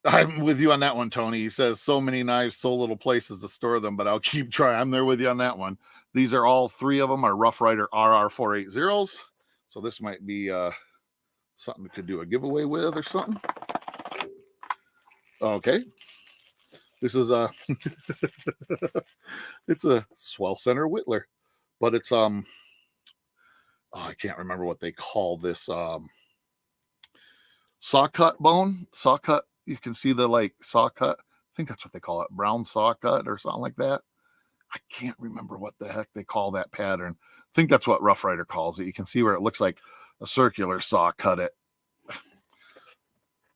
I'm with you on that one, Tony. He says so many knives, so little places to store them, but I'll keep trying. I'm there with you on that one. These are all 3 of them are Rough Rider RR 480s. So this might be something we could do a giveaway with or something. Okay. This is it's a swell center whittler, but it's I can't remember what they call this saw cut bone. Saw cut. You can see the like saw cut. I think that's what they call it, brown saw cut or something like that. I can't remember what the heck they call that pattern. I think that's what Rough Rider calls it. You can see where it looks like a circular saw cut it.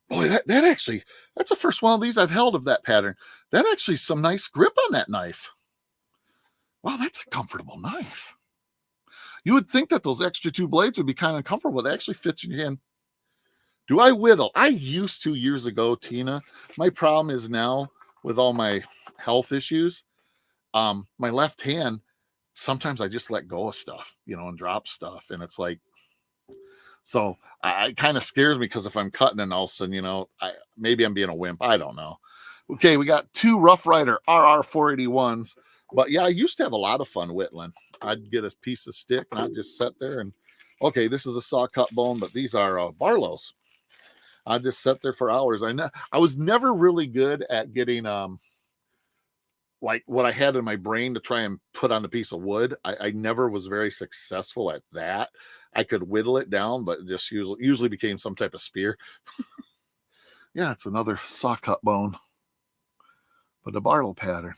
Boy, that actually, that's the first one of these I've held of that pattern. That actually some nice grip on that knife. Wow, that's a comfortable knife. You would think that those extra 2 blades would be kind of comfortable. It actually fits in your hand. Do I whittle? I used to years ago, Tina. My problem is now with all my health issues, my left hand, sometimes I just let go of stuff, you know, and drop stuff. And it's like, so it kind of scares me because if I'm cutting and all of a sudden, you know, maybe I'm being a wimp. I don't know. Okay, we got 2 Rough Rider RR 481s. But yeah, I used to have a lot of fun whittling. I'd get a piece of stick and I'd just sit there and, okay, this is a saw cut bone, but these are Barlow's. I just sat there for hours. I was never really good at getting like what I had in my brain to try and put on a piece of wood. I never was very successful at that. I could whittle it down, but it just usually became some type of spear. Yeah, it's another saw cut bone, but a Barlow pattern.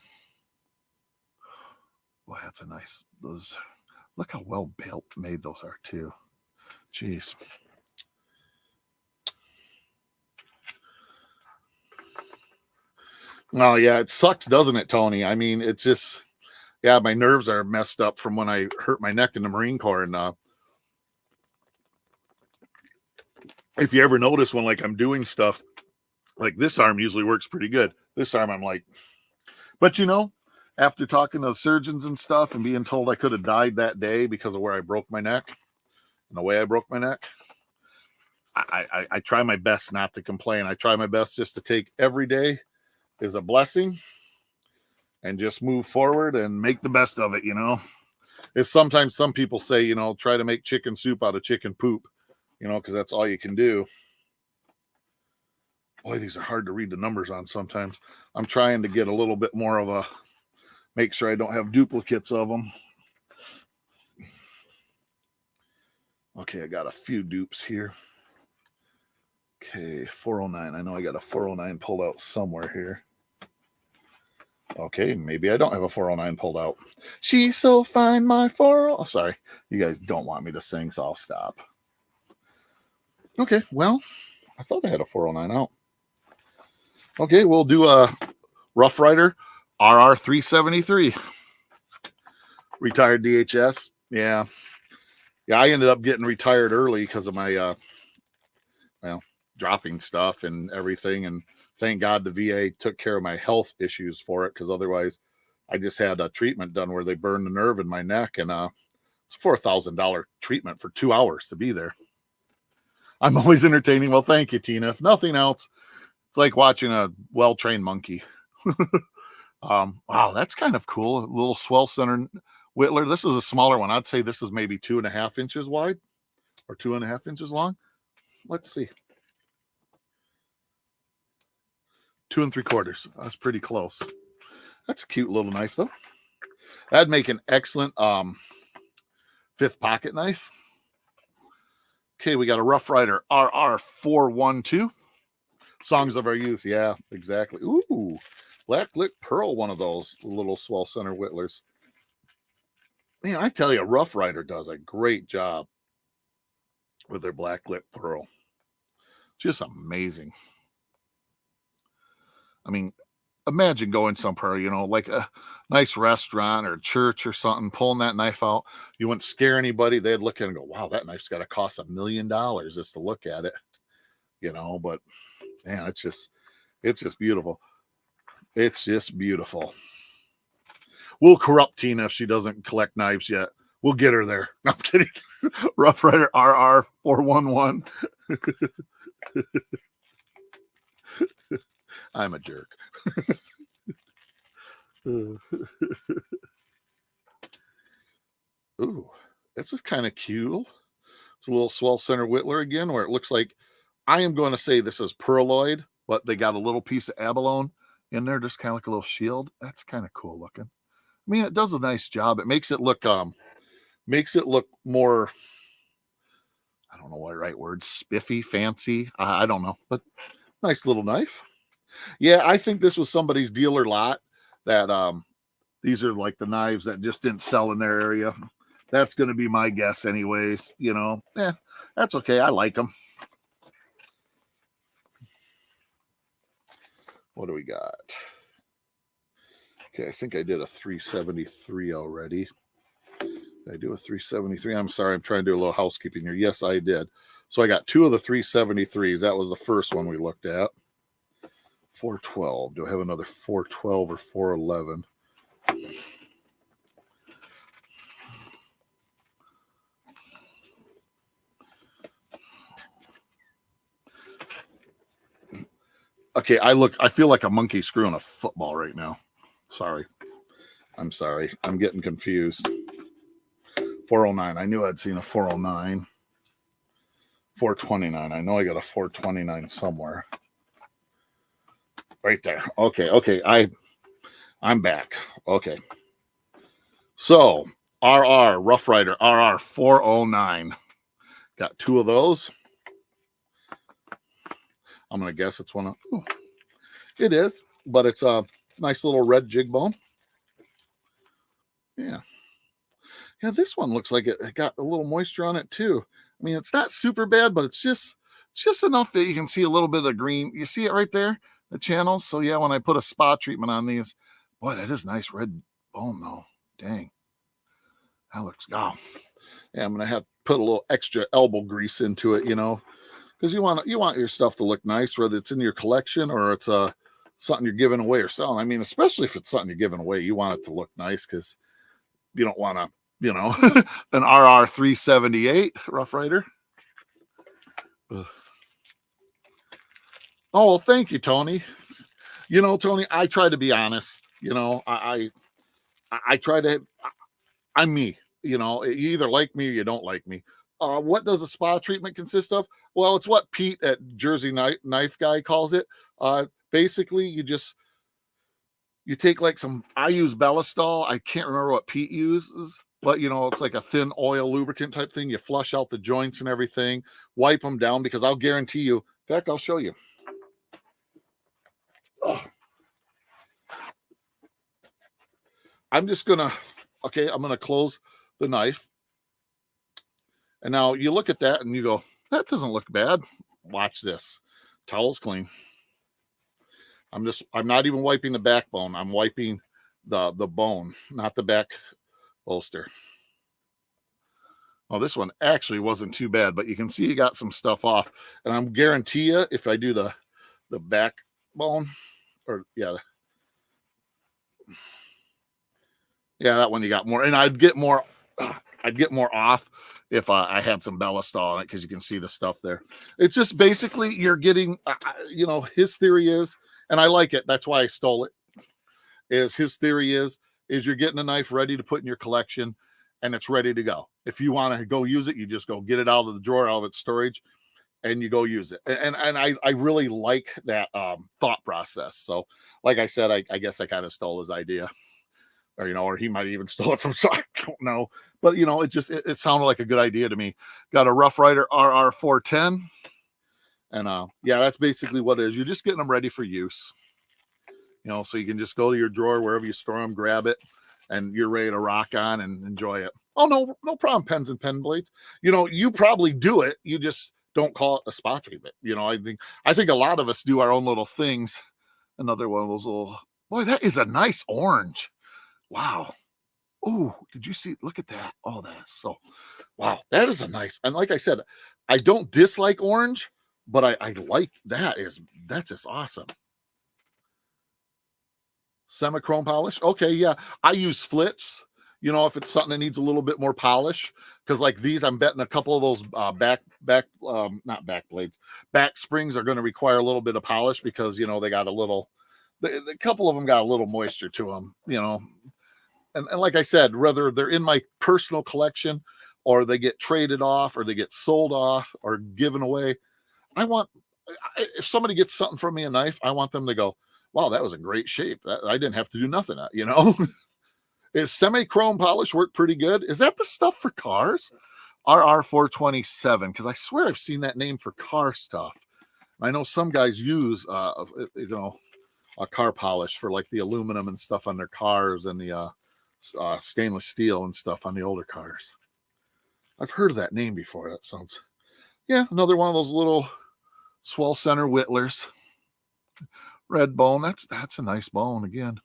Boy, that's a nice. Those, look how well built made those are too. Jeez. Oh, yeah, it sucks, doesn't it, Tony? I mean, it's just, yeah, my nerves are messed up from when I hurt my neck in the Marine Corps. And if you ever notice when, like, I'm doing stuff, like this arm usually works pretty good. This arm, I'm like, but, you know, after talking to surgeons and stuff and being told I could have died that day because of where I broke my neck and the way I broke my neck, I try my best not to complain. I try my best just to take every day is a blessing and just move forward and make the best of it, you know. is sometimes some people say, you know, try to make chicken soup out of chicken poop, you know, because that's all you can do. Boy, these are hard to read the numbers on sometimes. I'm trying to get a little bit more of a, make sure I don't have duplicates of them. Okay, I got a few dupes here. Okay, 409. I know I got a 409 pulled out somewhere here. Okay, maybe I don't have a 409 pulled out. She's so fine, my 40. Oh, sorry, you guys don't want me to sing, so I'll stop. Okay, well, I thought I had a 409 out. Okay, we'll do a Rough Rider RR 373. Retired DHS. Yeah. Yeah, I ended up getting retired early because of my dropping stuff and everything. And thank God the VA took care of my health issues for it, because otherwise I just had a treatment done where they burned the nerve in my neck, and it's $4,000 treatment for 2 hours to be there. I'm always entertaining. Well, thank you, Tina. If nothing else, it's like watching a well-trained monkey. Wow, that's kind of cool. A little swell center whittler. This is a smaller one. I'd say this is maybe 2.5 inches wide or 2.5 inches long. Let's see. 2 3/4. That's pretty close. That's a cute little knife, though. That'd make an excellent fifth pocket knife. Okay, we got a Rough Rider RR 412. Songs of Our Youth. Yeah, exactly. Ooh, Black Lip Pearl, one of those little swell center whittlers. Man, I tell you, Rough Rider does a great job with their Black Lip Pearl. Just amazing. I mean, imagine going somewhere, you know, like a nice restaurant or church or something, pulling that knife out. You wouldn't scare anybody. They'd look at it and go, wow, that knife's got to cost $1 million just to look at it, you know. But man, it's just beautiful. It's just beautiful. We'll corrupt Tina if she doesn't collect knives yet. We'll get her there. No, I'm kidding. Rough Rider RR 411. I'm a jerk. Ooh, that's kind of cute. It's a little swell center whittler again, where it looks like, I am going to say this is pearloid, but they got a little piece of abalone in there, just kind of like a little shield. That's kind of cool looking. I mean, it does a nice job. It makes it look more, I don't know what the right word, spiffy, fancy. I don't know, but nice little knife. Yeah, I think this was somebody's dealer lot that these are like the knives that just didn't sell in their area. That's going to be my guess anyways, you know. That's okay. I like them. What do we got? Okay, I think I did a 373 already. Did I do a 373? I'm sorry, I'm trying to do a little housekeeping here. Yes, I did. So I got 2 of the 373s. That was the first one we looked at. 412. Do I have another 412 or 411? Okay, I feel like a monkey screwing a football right now. Sorry. I'm sorry. I'm getting confused. 409. I knew I'd seen a 409. 429. I know I got a 429 somewhere. Right there. Okay. I'm back. Okay. So, RR, Rough Rider, RR 409. Got 2 of those. I'm going to guess it's one of... Ooh, it is, but it's a nice little red jig bone. Yeah. Yeah, this one looks like it got a little moisture on it too. I mean, it's not super bad, but it's just enough that you can see a little bit of green. You see it right there, the channels. So yeah, when I put a spa treatment on these, boy, that is nice red bone though. Dang. That looks, oh. Yeah, I'm going to have to put a little extra elbow grease into it, you know, because you want your stuff to look nice, whether it's in your collection or it's something you're giving away or selling. I mean, especially if it's something you're giving away, you want it to look nice, because you don't want to, you know, an RR 378 Rough Rider. Ugh. Oh, well, thank you, Tony. You know, Tony, I try to be honest. You know, I try to, I'm me. You know, you either like me or you don't like me. What does a spa treatment consist of? Well, it's what Pete at Jersey Knife Guy calls it. Basically, you take like some, I use Belastol. I can't remember what Pete uses, but you know, it's like a thin oil lubricant type thing. You flush out the joints and everything, wipe them down, because I'll guarantee you, in fact, I'll show you. Oh. I'm just gonna, okay, I'm gonna close the knife. And now you look at that and you go, that doesn't look bad. Watch this. Towel's clean. I'm not even wiping the backbone. I'm wiping the bone, not the back bolster. Oh, this one actually wasn't too bad, but you can see you got some stuff off. And I'm guarantee you, if I do the backbone, or yeah, that one you got more. And I'd get more off if I had some Belastol on it, because you can see the stuff there. It's just basically you're getting, you know, his theory is, and I like it. That's why I stole it. His theory is you're getting a knife ready to put in your collection, and it's ready to go. If you want to go use it, you just go get it out of the drawer, out of its storage, and you go use it. And I really like that thought process. So, like I said, I guess I kind of stole his idea. Or, you know, or he might even stole it from, so I don't know. But, you know, it sounded like a good idea to me. Got a Rough Rider RR 410. And, yeah, that's basically what it is. You're just getting them ready for use. You know, so you can just go to your drawer, wherever you store them, grab it, and you're ready to rock on and enjoy it. Oh, no problem, pens and pen blades. You know, you probably do it. You just don't call it a spa treatment. You know, I think a lot of us do our own little things. Another one of those little, boy, that is a nice orange. Wow. Oh, did you see? Look at that. Oh, that's so, wow. That is a nice, and like I said, I don't dislike orange, but I like that's just awesome. Semi-chrome polish. Okay, yeah. I use flits, you know, if it's something that needs a little bit more polish, because like these, I'm betting a couple of those not back blades, back springs are going to require a little bit of polish, because, you know, they got a couple of them got a little moisture to them, you know. And like I said, whether they're in my personal collection or they get traded off or they get sold off or given away, if somebody gets something from me, a knife, I want them to go, wow, that was in great shape. I didn't have to do nothing, you know. Is semi-chrome polish work pretty good? Is that the stuff for cars? RR 427, because I swear I've seen that name for car stuff. I know some guys use, you know, a car polish for like the aluminum and stuff on their cars, and the stainless steel and stuff on the older cars. I've heard of that name before. That sounds, yeah, another one of those little swell center whittlers. Red bone. That's a nice bone again.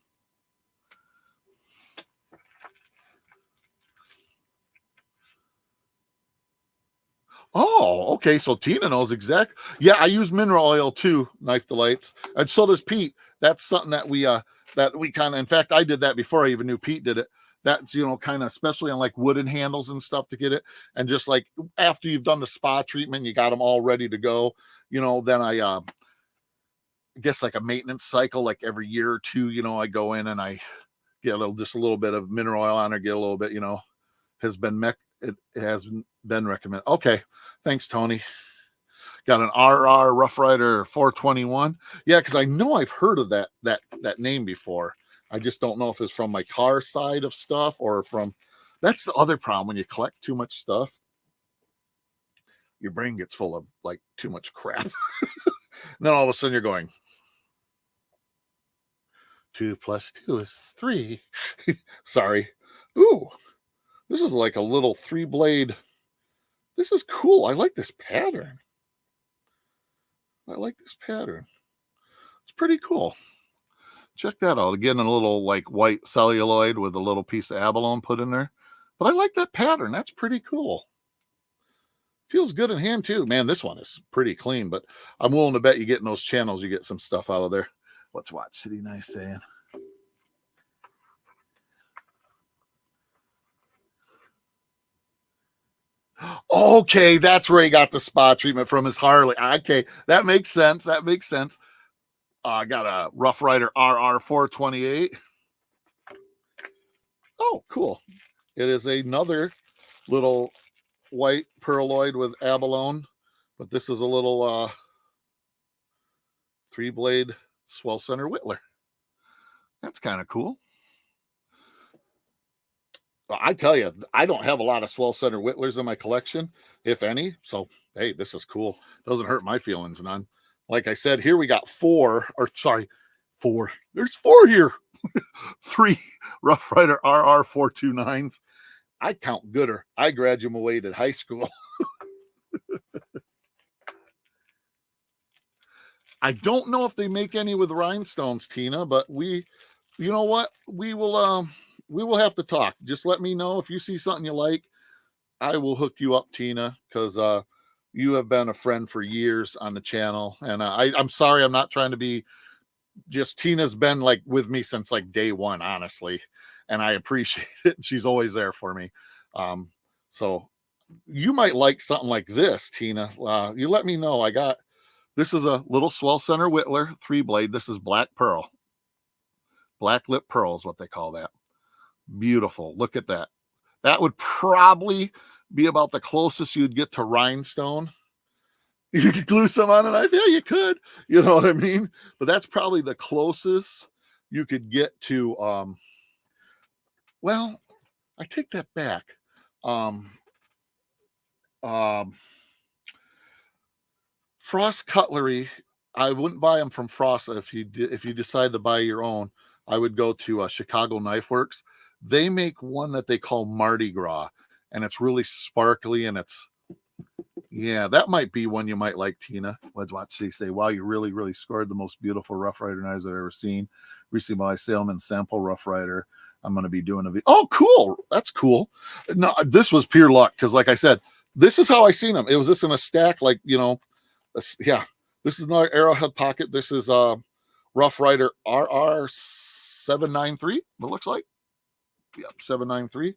Oh, okay. So Tina knows exact. Yeah, I use mineral oil too, Knife Delights, and so does Pete. That's something that we kind of. In fact, I did that before I even knew Pete did it. That's, you know, kind of especially on like wooden handles and stuff to get it. And just like after you've done the spa treatment, you got them all ready to go. You know, then I guess like a maintenance cycle, like every year or two, you know, I go in and I get just a little bit of mineral oil on there, get a little bit, you know, it has been recommended. Okay. Thanks, Tony. Got an RR Rough Rider 421. Yeah, because I know I've heard of that name before. I just don't know if it's from my car side of stuff or from. That's the other problem when you collect too much stuff. Your brain gets full of like too much crap. Then all of a sudden you're going, 2 + 2 is 3. Sorry. Ooh, this is like a little 3-blade. This is cool. I like this pattern. It's pretty cool. Check that out. Again, a little like white celluloid with a little piece of abalone put in there. But I like that pattern. That's pretty cool. Feels good in hand too. Man, this one is pretty clean, but I'm willing to bet you get in those channels, you get some stuff out of there. What's Watch City Nice saying? Okay, that's where he got the spa treatment from, his Harley. Okay, that makes sense. I got a Rough Rider RR 428. Oh, cool. It is another little white pearloid with abalone, but this is a little 3-blade swell center whittler. That's kind of cool. I tell you, I don't have a lot of swell center whittlers in my collection, if any. So, hey, this is cool. Doesn't hurt my feelings none. Like I said, here we got 4. There's 4 here. 3 Rough Rider RR 429s. I count gooder. I graduated high school. I don't know if they make any with rhinestones, Tina, but you know what? We will have to talk. Just let me know if you see something you like. I will hook you up, Tina, because you have been a friend for years on the channel. And I'm sorry, I'm not trying to be just, Tina's been like with me since like day one, honestly. And I appreciate it. She's always there for me. So you might like something like this, Tina. You let me know. This is a little swell center whittler, 3-blade. This is black pearl. Black lip pearl is what they call that. Beautiful. Look at that. That would probably be about the closest you'd get to rhinestone. You could glue some on a knife. Yeah, you could. You know what I mean? But that's probably the closest you could get to. Well, I take that back. Frost Cutlery, I wouldn't buy them from Frost. If you decide to buy your own, I would go to Chicago Knife Works. They make one that they call Mardi Gras, and it's really sparkly, and that might be one you might like, Tina. Let's watch. Say, wow, you really, really scored the most beautiful Rough Rider knives I've ever seen. Recently by Salem Sample Rough Rider. I'm going to be doing a video. Oh, cool. That's cool. No, this was pure luck, because like I said, this is how I seen them. It was this in a stack, like, yeah. This is another Arrowhead pocket. This is Rough Rider RR 793. It looks like. Yep, 793.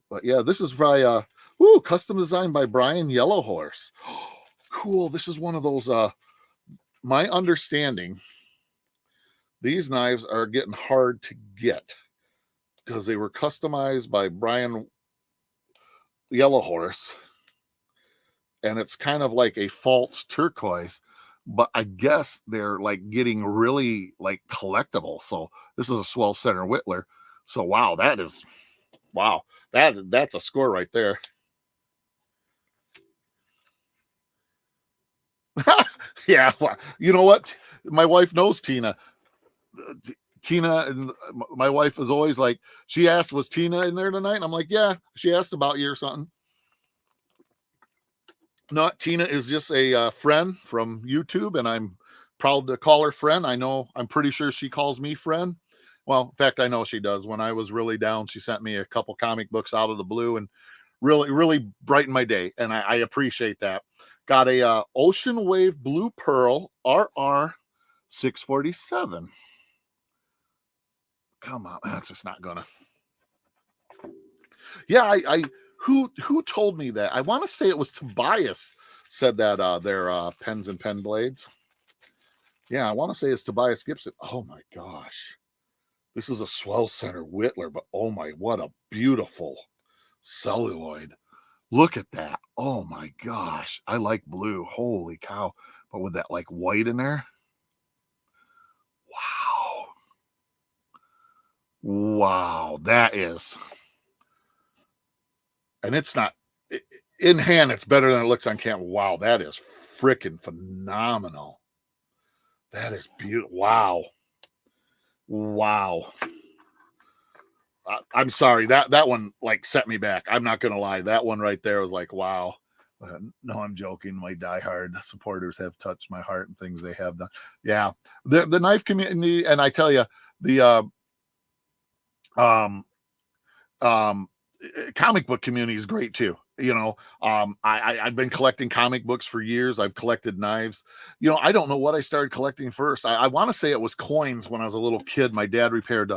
But yeah, this is by custom designed by Brian Yellowhorse. Cool. This is one of those. My understanding, these knives are getting hard to get because they were customized by Brian Yellowhorse, and it's kind of like a false turquoise, but I guess they're like getting really like collectible. So this is a swell center whittler. So that's a score right there. Yeah, you know what? My wife knows Tina. Tina and my wife is always like, she asked, was Tina in there tonight? And I'm like, yeah, she asked about you or something. No, Tina is just a friend from YouTube, and I'm proud to call her friend. I'm pretty sure she calls me friend. Well, in fact, I know she does. When I was really down, she sent me a couple comic books out of the blue and really, really brightened my day. And I appreciate that. Got a Ocean Wave Blue Pearl RR 647. Come on, that's just not gonna. Yeah, who told me that? I want to say it was Tobias said that they're pens and pen blades. Yeah, I want to say it's Tobias Gibson. Oh my gosh. This is a swell center whittler, but oh my, what a beautiful celluloid. Look at that. Oh my gosh. I like blue. Holy cow. But with that like white in there. Wow. Wow. That is. And it's not in hand, it's better than it looks on camera. Wow, that is freaking phenomenal. That is beautiful. Wow. I'm sorry, that one like set me back. I'm not gonna lie. That one right there was like, wow. No, I'm joking. My diehard supporters have touched my heart and things they have done. Yeah, the knife community, and I tell you, the comic book community is great too. I've been collecting comic books for years. I've collected knives. I don't know what I started collecting first. I want to say it was coins when I was a little kid. My dad repaired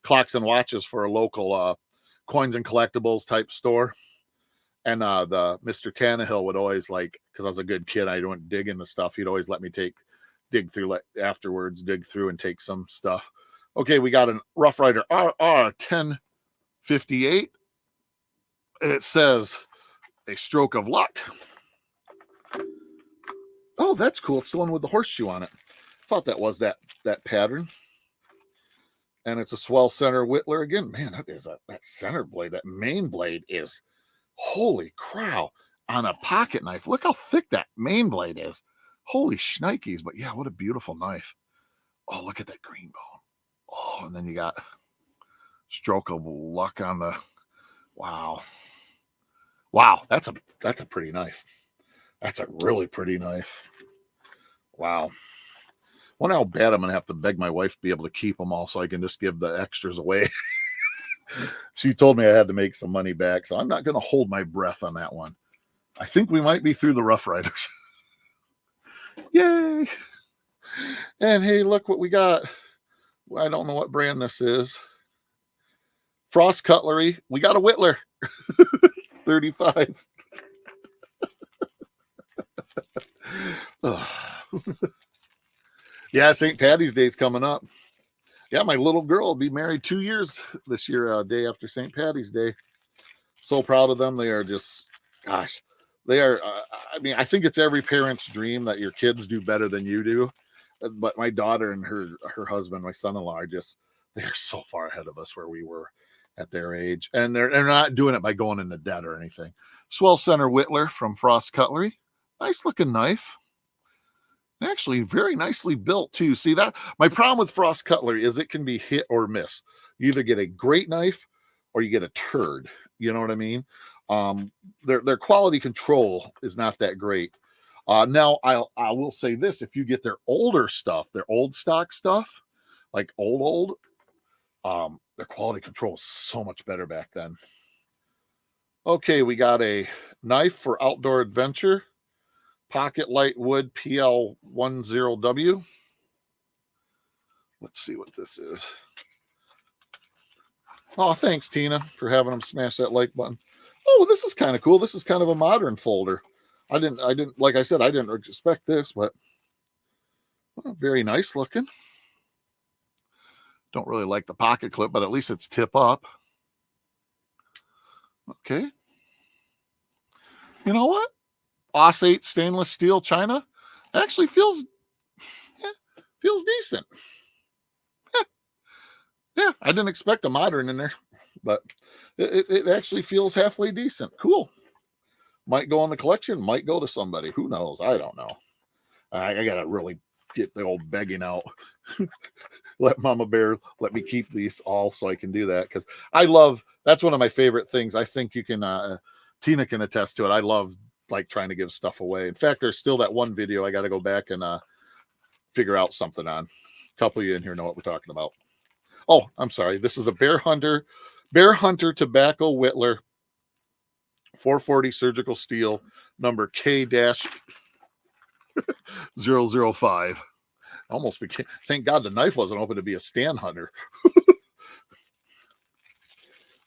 clocks and watches for a local coins and collectibles type store. And the Mr. Tannehill would always, like, because I was a good kid, I wouldn't dig into stuff. He'd always let me dig through and take some stuff. Okay, we got an Rough Rider RR 10 58. It says a stroke of luck. Oh, that's cool. It's the one with the horseshoe on it. Thought that was that pattern. And it's a swell center whittler again. Man, that center blade, that main blade is, holy crow, on a pocket knife. Look how thick that main blade is. Holy shnikes. But yeah, what a beautiful knife. Oh, look at that green bone. Oh, and then you got stroke of luck on the, wow. Wow, that's a pretty knife. That's a really pretty knife. Wow. Wonder how bad I'm going to have to beg my wife to be able to keep them all so I can just give the extras away. She told me I had to make some money back, so I'm not going to hold my breath on that one. I think we might be through the Rough Riders. Yay! And hey, look what we got. I don't know what brand this is. Frost Cutlery. We got a whittler. 35. Yeah, St. Patty's Day is coming up. Yeah, my little girl will be married 2 years this year, day after St. Patty's Day. So proud of them. They are just, gosh, they are. I mean, I think it's every parent's dream that your kids do better than you do. But my daughter and her husband, my son-in-law, they're so far ahead of us where we were at their age. And they're not doing it by going into debt or anything. Swell Center Whittler from Frost Cutlery. Nice looking knife. Actually, very nicely built too. See that? My problem with Frost Cutlery is it can be hit or miss. You either get a great knife or you get a turd. You know what I mean? Their quality control is not that great. Now I will say this: if you get their older stuff, their old stock stuff, like old, their quality control is so much better back then. Okay, we got a knife for outdoor adventure. Pocket Light Wood PL10W. Let's see what this is. Oh, thanks, Tina, for having them smash that like button. Oh, this is kind of cool. This is kind of a modern folder. I didn't, like I said, I didn't expect this, but very nice looking. Don't really like the pocket clip, but at least it's tip up. Okay. You know what? Osate stainless steel china actually feels decent. Yeah, I didn't expect a modern in there, but it actually feels halfway decent. Cool. Might go on the collection, might go to somebody. Who knows? I don't know. I gotta really get the old begging out. Let Mama Bear let me keep these all so I can do that, because that's one of my favorite things. I think you can Tina can attest to it. I love like trying to give stuff away. In fact, there's still that one video I got to go back and figure out something on. A couple of you in here know what we're talking about. Oh, I'm sorry. This is a Bear Hunter Tobacco Whittler 440 surgical steel, number K-005. Almost became, thank God the knife wasn't open to be a stand hunter.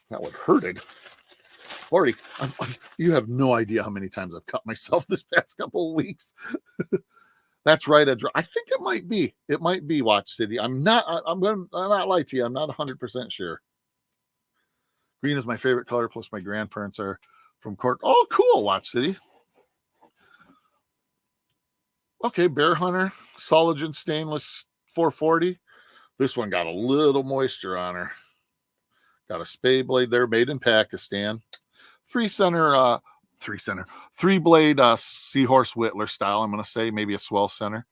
That would hurt it. Lordy, you have no idea how many times I've cut myself this past couple of weeks. That's right. I think it might be. It might be Watch City. I'm not lie to you. I'm not 100% sure. Green is my favorite color. Plus, my grandparents are from Cork. Oh, cool. Watch City. Okay, Bear Hunter, Soligen stainless 440. This one got a little moisture on her. Got a spade blade there, made in Pakistan. Three blade seahorse whittler style. I'm going to say maybe a swell center.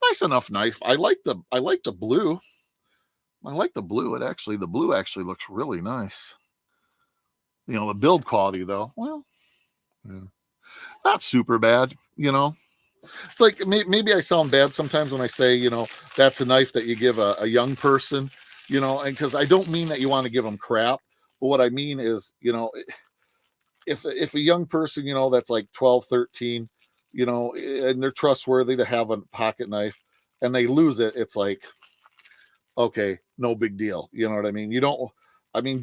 Nice enough knife. I like the blue. The blue actually looks really nice. You know, the build quality though, well, yeah, not super bad. You know, it's like maybe I sound bad sometimes when I say, you know, that's a knife that you give a young person, you know, and because I don't mean that you want to give them crap, but what I mean is, you know, if a young person, you know, that's like 12, 13, you know, and they're trustworthy to have a pocket knife and they lose it, it's like, okay, no big deal. You know what I mean? Do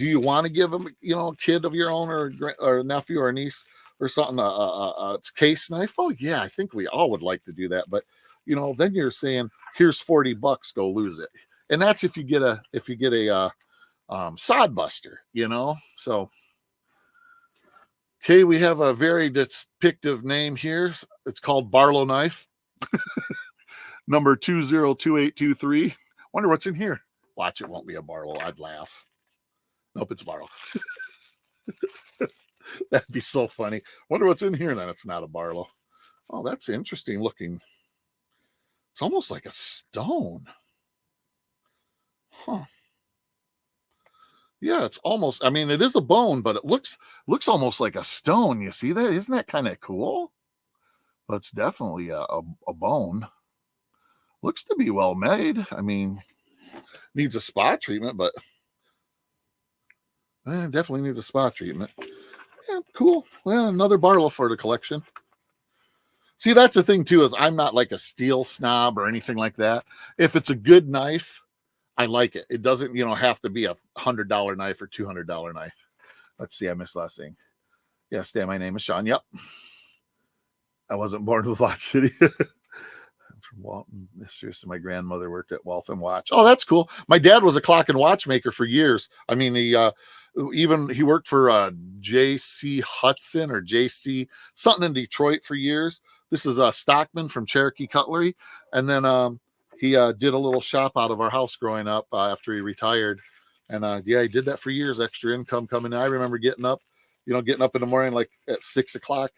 you want to give them, you know, a kid of your own or a nephew or a niece or something, a case knife? Oh yeah, I think we all would like to do that. But, you know, then you're saying, here's $40, go lose it. And that's if you get a sod buster, you know. So okay, we have a very depictive name here. It's called Barlow knife, number 202823. Wonder what's in here. Watch, it won't be a Barlow. I'd laugh. Nope, it's Barlow. That'd be so funny. Wonder what's in here. Then it's not a Barlow. Oh, that's interesting looking. It's almost like a stone. Huh. Yeah, it's almost, I mean, it is a bone, but it looks almost like a stone. You see that? Isn't that kind of cool? But it's definitely a bone. Looks to be well made. I mean, needs a spot treatment, but definitely needs a spot treatment. Yeah, cool. Well, another Barlow for the collection. See, that's the thing too, is I'm not like a steel snob or anything like that. If it's a good knife, I like it. It doesn't, have to be a $100 knife or $200 knife. Let's see, I missed last thing. Yes, Dan, my name is Sean. Yep. I wasn't born with Watch City. I'm from Walton, Mistress. My grandmother worked at Waltham Watch. Oh, that's cool. My dad was a clock and watch maker for years. I mean, he worked for J.C. Hudson or J.C. something in Detroit for years. This is Stockman from Cherokee Cutlery. And then he did a little shop out of our house growing up after he retired. And he did that for years, extra income coming in. I remember getting up in the morning, like at 6 o'clock,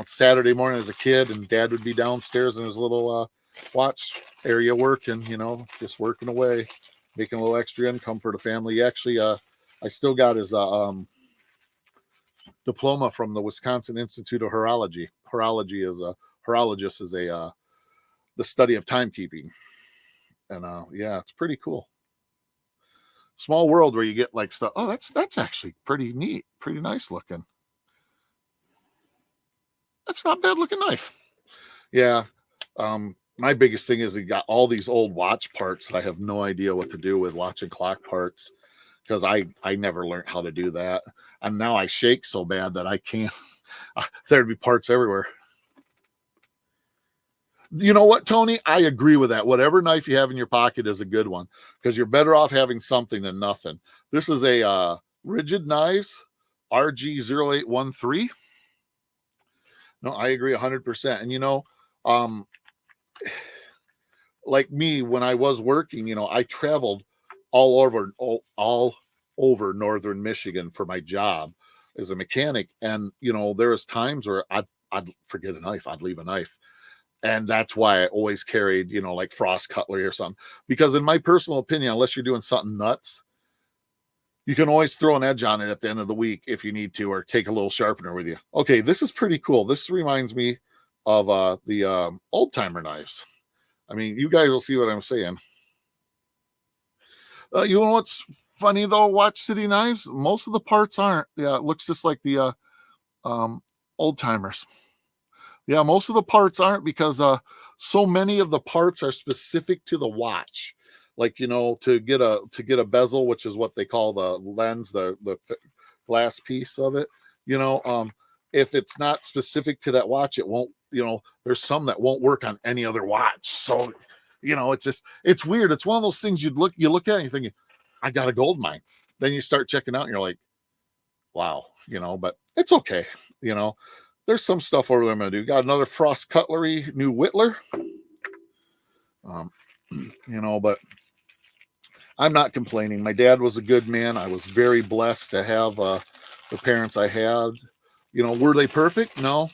Saturday morning as a kid, and Dad would be downstairs in his little watch area working, just working away, making a little extra income for the family. He actually, I still got his diploma from the Wisconsin Institute of Horology. Horologist is the study of timekeeping. And it's pretty cool. Small world where you get like stuff. Oh, that's actually pretty neat, pretty nice looking. That's not bad looking knife. Yeah. My biggest thing is he got all these old watch parts that I have no idea what to do with, watch and clock parts, because I never learned how to do that. And now I shake so bad that I can't. There'd be parts everywhere. You know what, Tony? I agree with that. Whatever knife you have in your pocket is a good one, because you're better off having something than nothing. This is a Rigid Knives RG0813. No, I agree 100%. And like me, when I was working, I traveled all over northern Michigan for my job as a mechanic. And there was times where I'd forget a knife, I'd leave a knife. And that's why I always carried, like Frost cutlery or something. Because in my personal opinion, unless you're doing something nuts, you can always throw an edge on it at the end of the week if you need to, or take a little sharpener with you. Okay, this is pretty cool. This reminds me of the old timer knives. I mean, you guys will see what I'm saying. You know what's funny though? Watch City knives. Most of the parts aren't. Yeah, it looks just like the old timers. Yeah, most of the parts aren't, because so many of the parts are specific to the watch. Like, to get a bezel, which is what they call the lens, the glass piece of it. If it's not specific to that watch, it won't. There's some that won't work on any other watch. So, it's weird. It's one of those things you look at and you're thinking, I got a gold mine. Then you start checking out and you're like, wow, but it's okay. There's some stuff over there I'm going to do. Got another Frost Cutlery, new Whittler. But I'm not complaining. My dad was a good man. I was very blessed to have the parents I had. Were they perfect? No.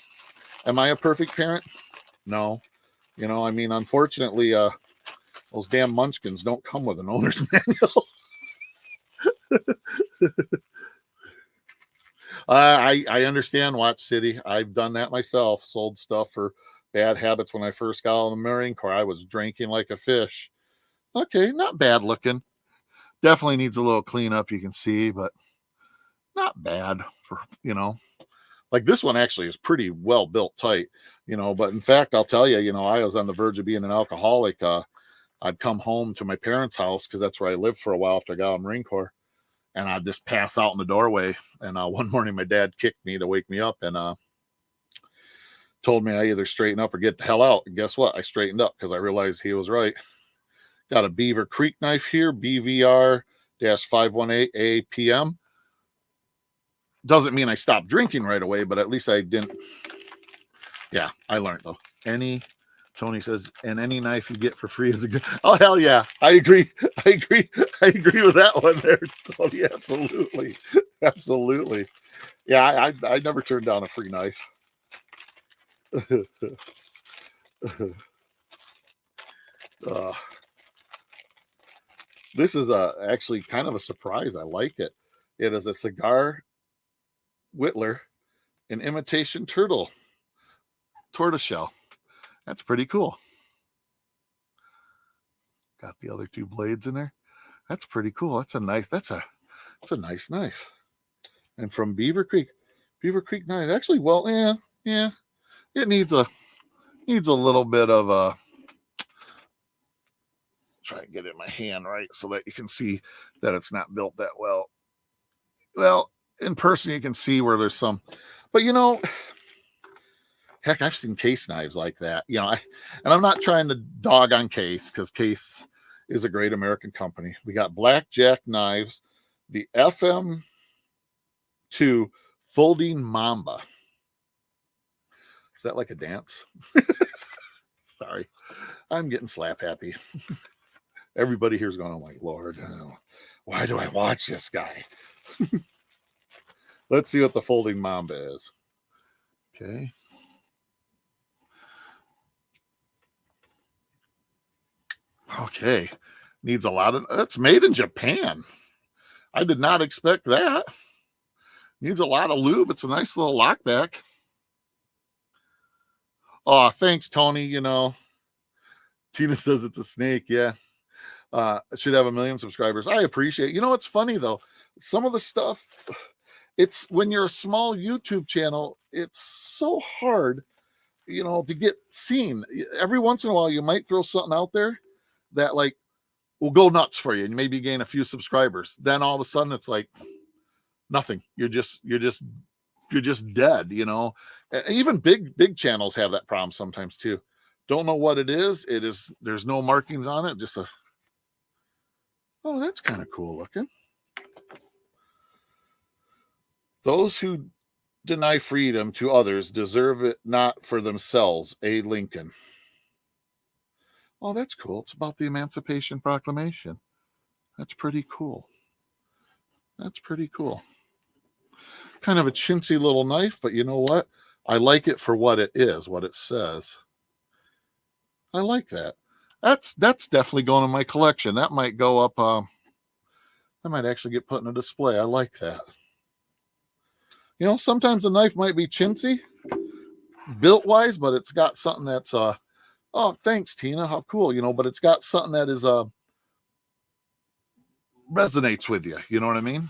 Am I a perfect parent? No. Unfortunately, those damn munchkins don't come with an owner's manual. I understand, Watch City. I've done that myself. Sold stuff for bad habits when I first got out of the Marine Corps. I was drinking like a fish. Okay, not bad looking. Definitely needs a little cleanup, you can see, but not bad for, like this one actually is pretty well built tight, but in fact, I'll tell you, I was on the verge of being an alcoholic. I'd come home to my parents' house, because that's where I lived for a while after I got out of the Marine Corps. And I'd just pass out in the doorway. And one morning, my dad kicked me to wake me up and told me I either straighten up or get the hell out. And guess what? I straightened up, because I realized he was right. Got a Beaver Creek knife here, BVR 518 APM. Doesn't mean I stopped drinking right away, but at least I didn't. Yeah, I learned though. Tony says, and any knife you get for free is a good. Oh, hell yeah. I agree. I agree with that one there, Tony. Absolutely. Absolutely. Yeah, I never turned down a free knife. This is actually kind of a surprise. I like it. It is a cigar whittler, an imitation tortoiseshell. That's pretty cool. Got the other two blades in there. That's pretty cool. That's a nice knife. And from Beaver Creek knife. Actually, well, yeah. It needs a little bit of a. Try and get it in my hand right so that you can see that it's not built that well. Well, in person you can see where there's some, but heck, I've seen Case knives like that. And I'm not trying to dog on Case because Case is a great American company. We got Blackjack knives, the FM2 Folding Mamba. Is that like a dance? Sorry, I'm getting slap happy. Everybody here's going, oh my Lord, why do I watch this guy? Let's see what the Folding Mamba is. Okay. Okay. Needs a lot of, it's made in Japan. I did not expect that. Needs a lot of lube. It's a nice little lockback. Oh, thanks, Tony. Tina says it's a snake. Yeah. It should have 1 million subscribers. I appreciate it. It's funny though. Some of the stuff, it's when you're a small YouTube channel, it's so hard, to get seen. Every once in a while, you might throw something out there that like will go nuts for you and maybe gain a few subscribers. Then all of a sudden it's like nothing. You're just dead, Even big channels have that problem sometimes too. Don't know what it is. There's no markings on it. Just oh, that's kind of cool looking. Those who deny freedom to others deserve it not for themselves. A. Lincoln. Oh, that's cool. It's about the Emancipation Proclamation. That's pretty cool. Kind of a chintzy little knife, but you know what? I like it for what it is, what it says. I like that. That's definitely going in my collection. That might go up. I might actually get put in a display. I like that. Sometimes a knife might be chintzy, built wise, but it's got something that's oh, thanks, Tina. How cool, but it's got something that is resonates with you. You know what I mean?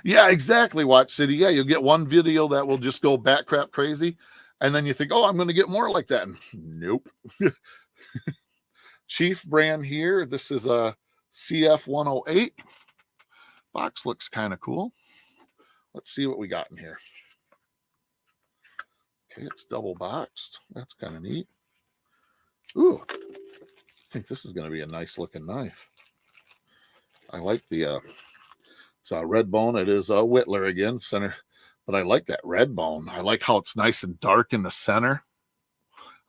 Yeah, exactly. Watch City. Yeah, you'll get one video that will just go bat crap crazy. And then you think, oh, I'm going to get more like that. And nope. Chief brand here. This is a CF108. Box looks kind of cool. Let's see what we got in here. Okay, it's double boxed. That's kind of neat. Ooh, I think this is going to be a nice looking knife. I like the, it's a red bone. It is a Whittler again, center. But I like that red bone. I like how it's nice and dark in the center.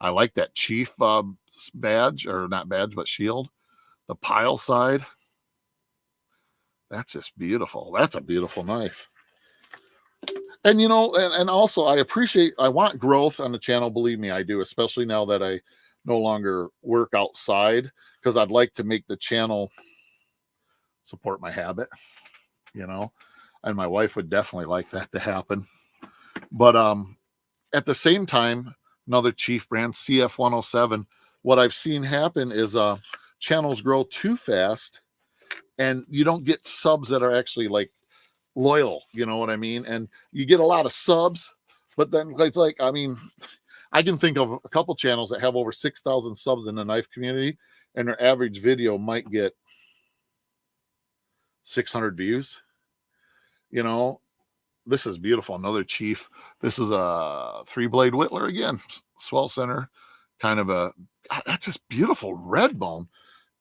I like that Chief badge, or not badge, but shield. The pile side. That's just beautiful. That's a beautiful knife. And, and also I want growth on the channel. Believe me, I do, especially now that I no longer work outside, because I'd like to make the channel support my habit, and my wife would definitely like that to happen. But at the same time, another Chief brand, CF107, what I've seen happen is channels grow too fast and you don't get subs that are actually like loyal, you know what I mean? And you get a lot of subs, but then it's like, I can think of a couple channels that have over 6,000 subs in the knife community, and their average video might get 600 views. This is beautiful. Another Chief. This is a 3-blade Whittler again. Swell center, kind of a, that's just beautiful red bone.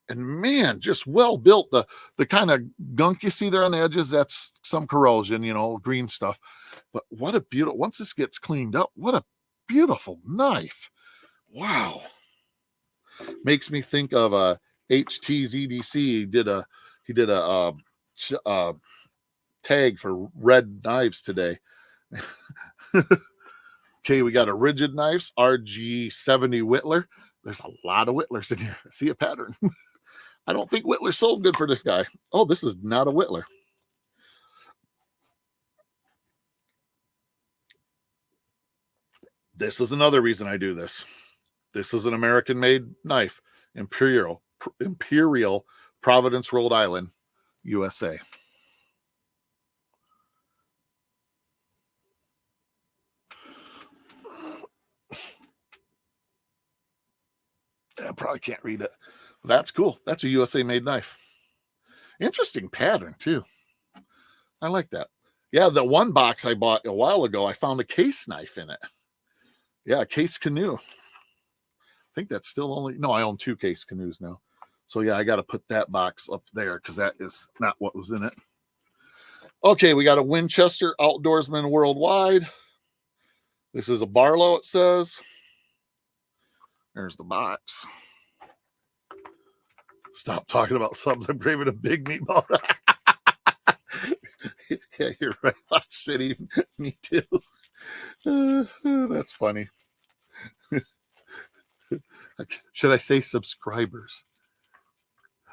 And man, just well built. The kind of gunk you see there on the edges, that's some corrosion, green stuff. But what a beautiful, once this gets cleaned up, what a beautiful knife. Wow. Makes me think of HTZDC. He did a tag for red knives today. Okay, we got a rigid knives, RG70 Whittler. There's a lot of Whittlers in here. I see a pattern. I don't think Whittler sold good for this guy. Oh, this is not a Whittler. This is another reason I do this. This is an American-made knife, Imperial, Providence, Rhode Island, USA. I probably can't read it. That's cool. That's a USA-made knife. Interesting pattern, too. I like that. Yeah, the one box I bought a while ago, I found a case knife in it. Yeah, a case canoe. I think that's still only... No, I own 2 case canoes now. So, yeah, I got to put that box up there because that is not what was in it. Okay, we got a Winchester Outdoorsman Worldwide. This is a Barlow, it says. There's the box. Stop talking about subs. I'm craving a big meatball. Yeah, you're right. City. Me too. That's funny. Should I say subscribers?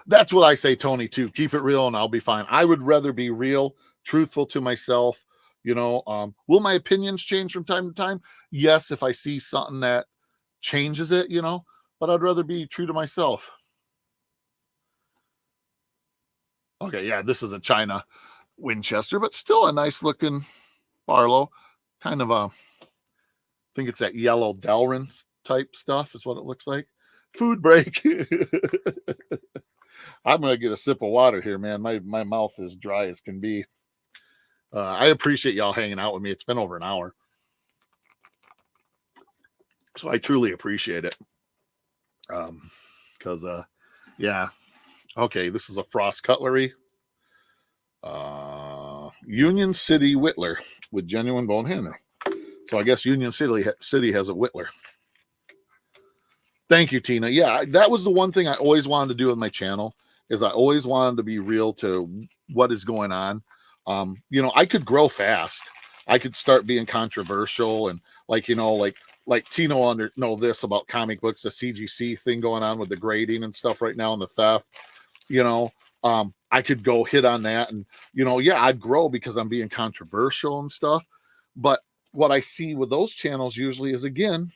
That's what I say, Tony, too. Keep it real and I'll be fine. I would rather be real, truthful to myself. Will my opinions change from time to time? Yes, if I see something that changes it, but I'd rather be true to myself. Okay, yeah, this is a China Winchester, but still a nice looking Barlow. Kind of I think it's that yellow Delrin type stuff is what it looks like. Food break. I'm going to get a sip of water here, man. My mouth is dry as can be. I appreciate y'all hanging out with me. It's been over an hour. So I truly appreciate it. Because, yeah. Okay, this is a Frost Cutlery. Union City Whittler with genuine bone handle. So I guess Union City has a Whittler. Thank you, Tina. Yeah, that was the one thing I always wanted to do with my channel is I always wanted to be real to what is going on. I could grow fast. I could start being controversial and like Tino know this about comic books, the CGC thing going on with the grading and stuff right now and the theft. I could go hit on that and, I'd grow because I'm being controversial and stuff. But what I see with those channels usually is, again,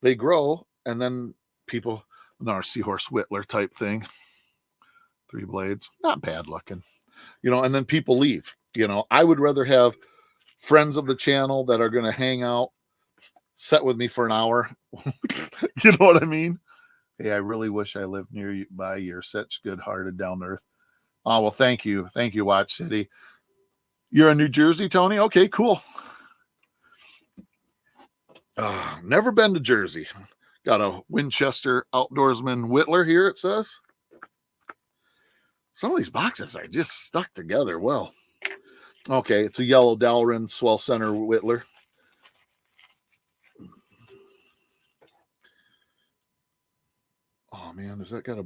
they grow and then people, our Seahorse Whittler type thing, 3 blades, not bad looking, and then people leave. I would rather have friends of the channel that are going to hang out, sit with me for an hour. You know what I mean? Hey, I really wish I lived near you. By you're such good-hearted, down to earth. Oh, well, thank you. Thank you, Watch City. You're in New Jersey, Tony? Okay, cool. Never been to Jersey. Got a Winchester Outdoorsman Whittler here, it says. Some of these boxes are just stuck together well. Okay, it's a yellow Delrin Swell Center Whittler. Oh, man, has that got a...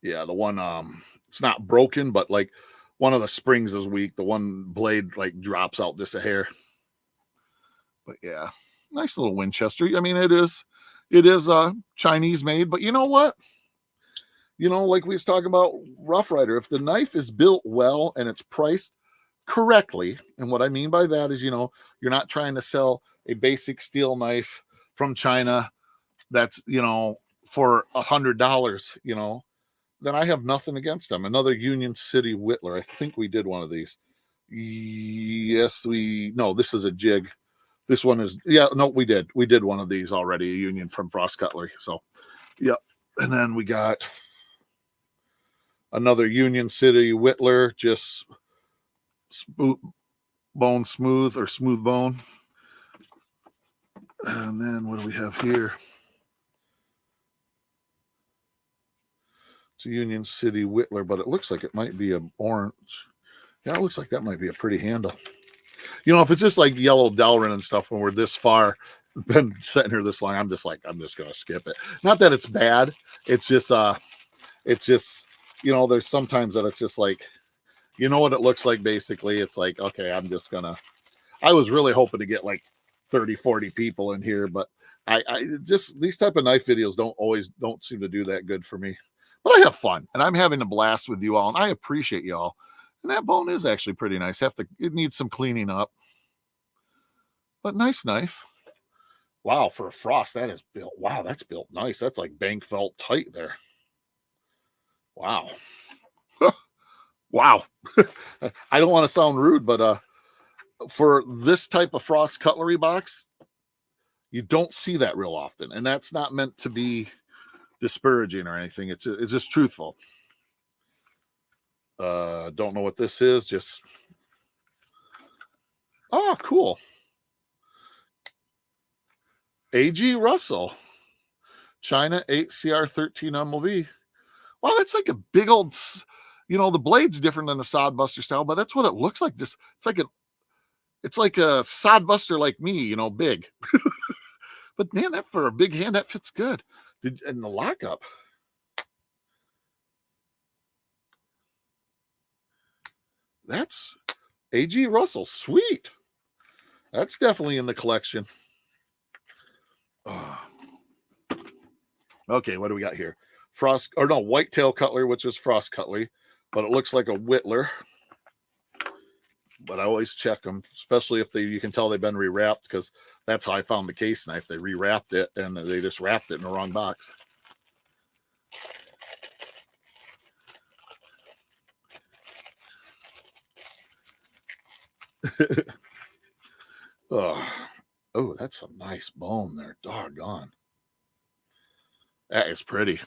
Yeah, the one, it's not broken, but like one of the springs is weak. The one blade like drops out just a hair. But yeah, nice little Winchester. I mean, it is Chinese made, but you know what? Like we was talking about Rough Rider, if the knife is built well and it's priced correctly, and what I mean by that is, you're not trying to sell a basic steel knife from China that's, for $100, then I have nothing against them. Another Union City Whittler. I think we did one of these. Yes, no, this is a jig. This one is, we did. We did one of these already, a Union from Frost Cutlery. So, yeah. And then we got another Union City Whittler, just bone smooth or smooth bone. And then what do we have here? It's a Union City Whittler, but it looks like it might be an orange. Yeah, it looks like that might be a pretty handle. You know, if it's just like yellow Delrin and stuff, when we're this far, been sitting here this long, I'm just gonna skip it. Not that it's bad. It's just you know, there's sometimes that it's just like, you know what it looks like, basically. It's like, okay, I was really hoping to get like 30, 40 people in here, but I just, these type of knife videos don't seem to do that good for me. But I have fun, and I'm having a blast with you all, and I appreciate you all. And that bone is actually pretty nice. It needs some cleaning up, but nice knife. Wow, for a Frost, that is built. Wow, that's built nice. That's like bank felt tight there. Wow. Wow. I don't want to sound rude, but for this type of Frost cutlery box, you don't see that real often, and that's not meant to be disparaging or anything. It's just truthful. Don't know what this is. Just cool. A.G. Russell, China 8CR13 MLV. Wow, that's like a big old, you know, the blade's different than the Sodbuster style, but that's what it looks like. It's like a Sodbuster like me, you know, big. But man, that for a big hand, that fits good. And the lockup. That's A.G. Russell. Sweet. That's definitely in the collection. Okay, what do we got here? Whitetail cutlery, which is Frost cutlery, but it looks like a Whittler. But I always check them, especially if you can tell they've been rewrapped, because that's how I found the case knife. They rewrapped it, and they just wrapped it in the wrong box. Oh, that's a nice bone there. Doggone. That is pretty.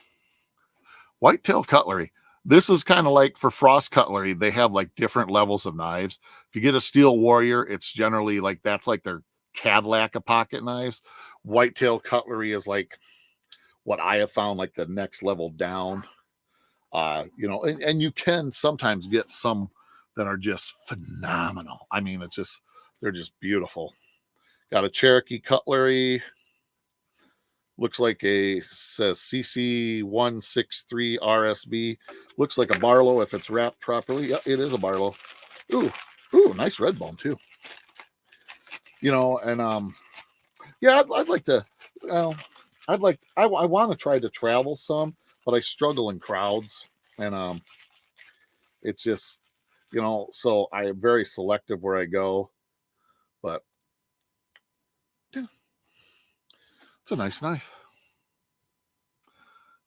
Whitetail cutlery. This is kind of like for Frost cutlery. They have like different levels of knives. If you get a Steel Warrior, it's generally like, that's like their Cadillac of pocket knives. Whitetail cutlery is like what I have found, like the next level down. You know, and you can sometimes get some that are just phenomenal. I mean, they're just beautiful. Got a Cherokee cutlery. Looks like says CC163 RSB. Looks like a Barlow if it's wrapped properly. Yeah, it is a Barlow. Ooh, nice red bone too. You know, and yeah, I'd like to. Well, I want to try to travel some, but I struggle in crowds, and it's just, you know, so I am very selective where I go. But yeah, it's a nice knife.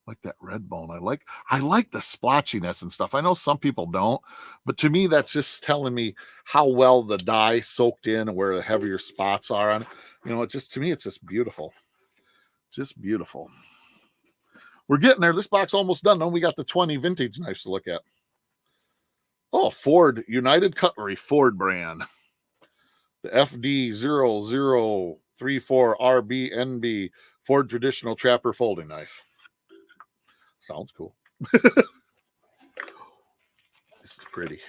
Like that red bone. I like the splotchiness and stuff. I know some people don't, but to me, that's just telling me how well the dye soaked in and where the heavier spots are on it. You know, to me, it's just beautiful. Just beautiful. We're getting there. This box almost done. Though we got the 20 vintage knives to look at. Oh, Ford United Cutlery, Ford brand. The FD0034RBNB Ford traditional trapper folding knife. Sounds cool. This is pretty.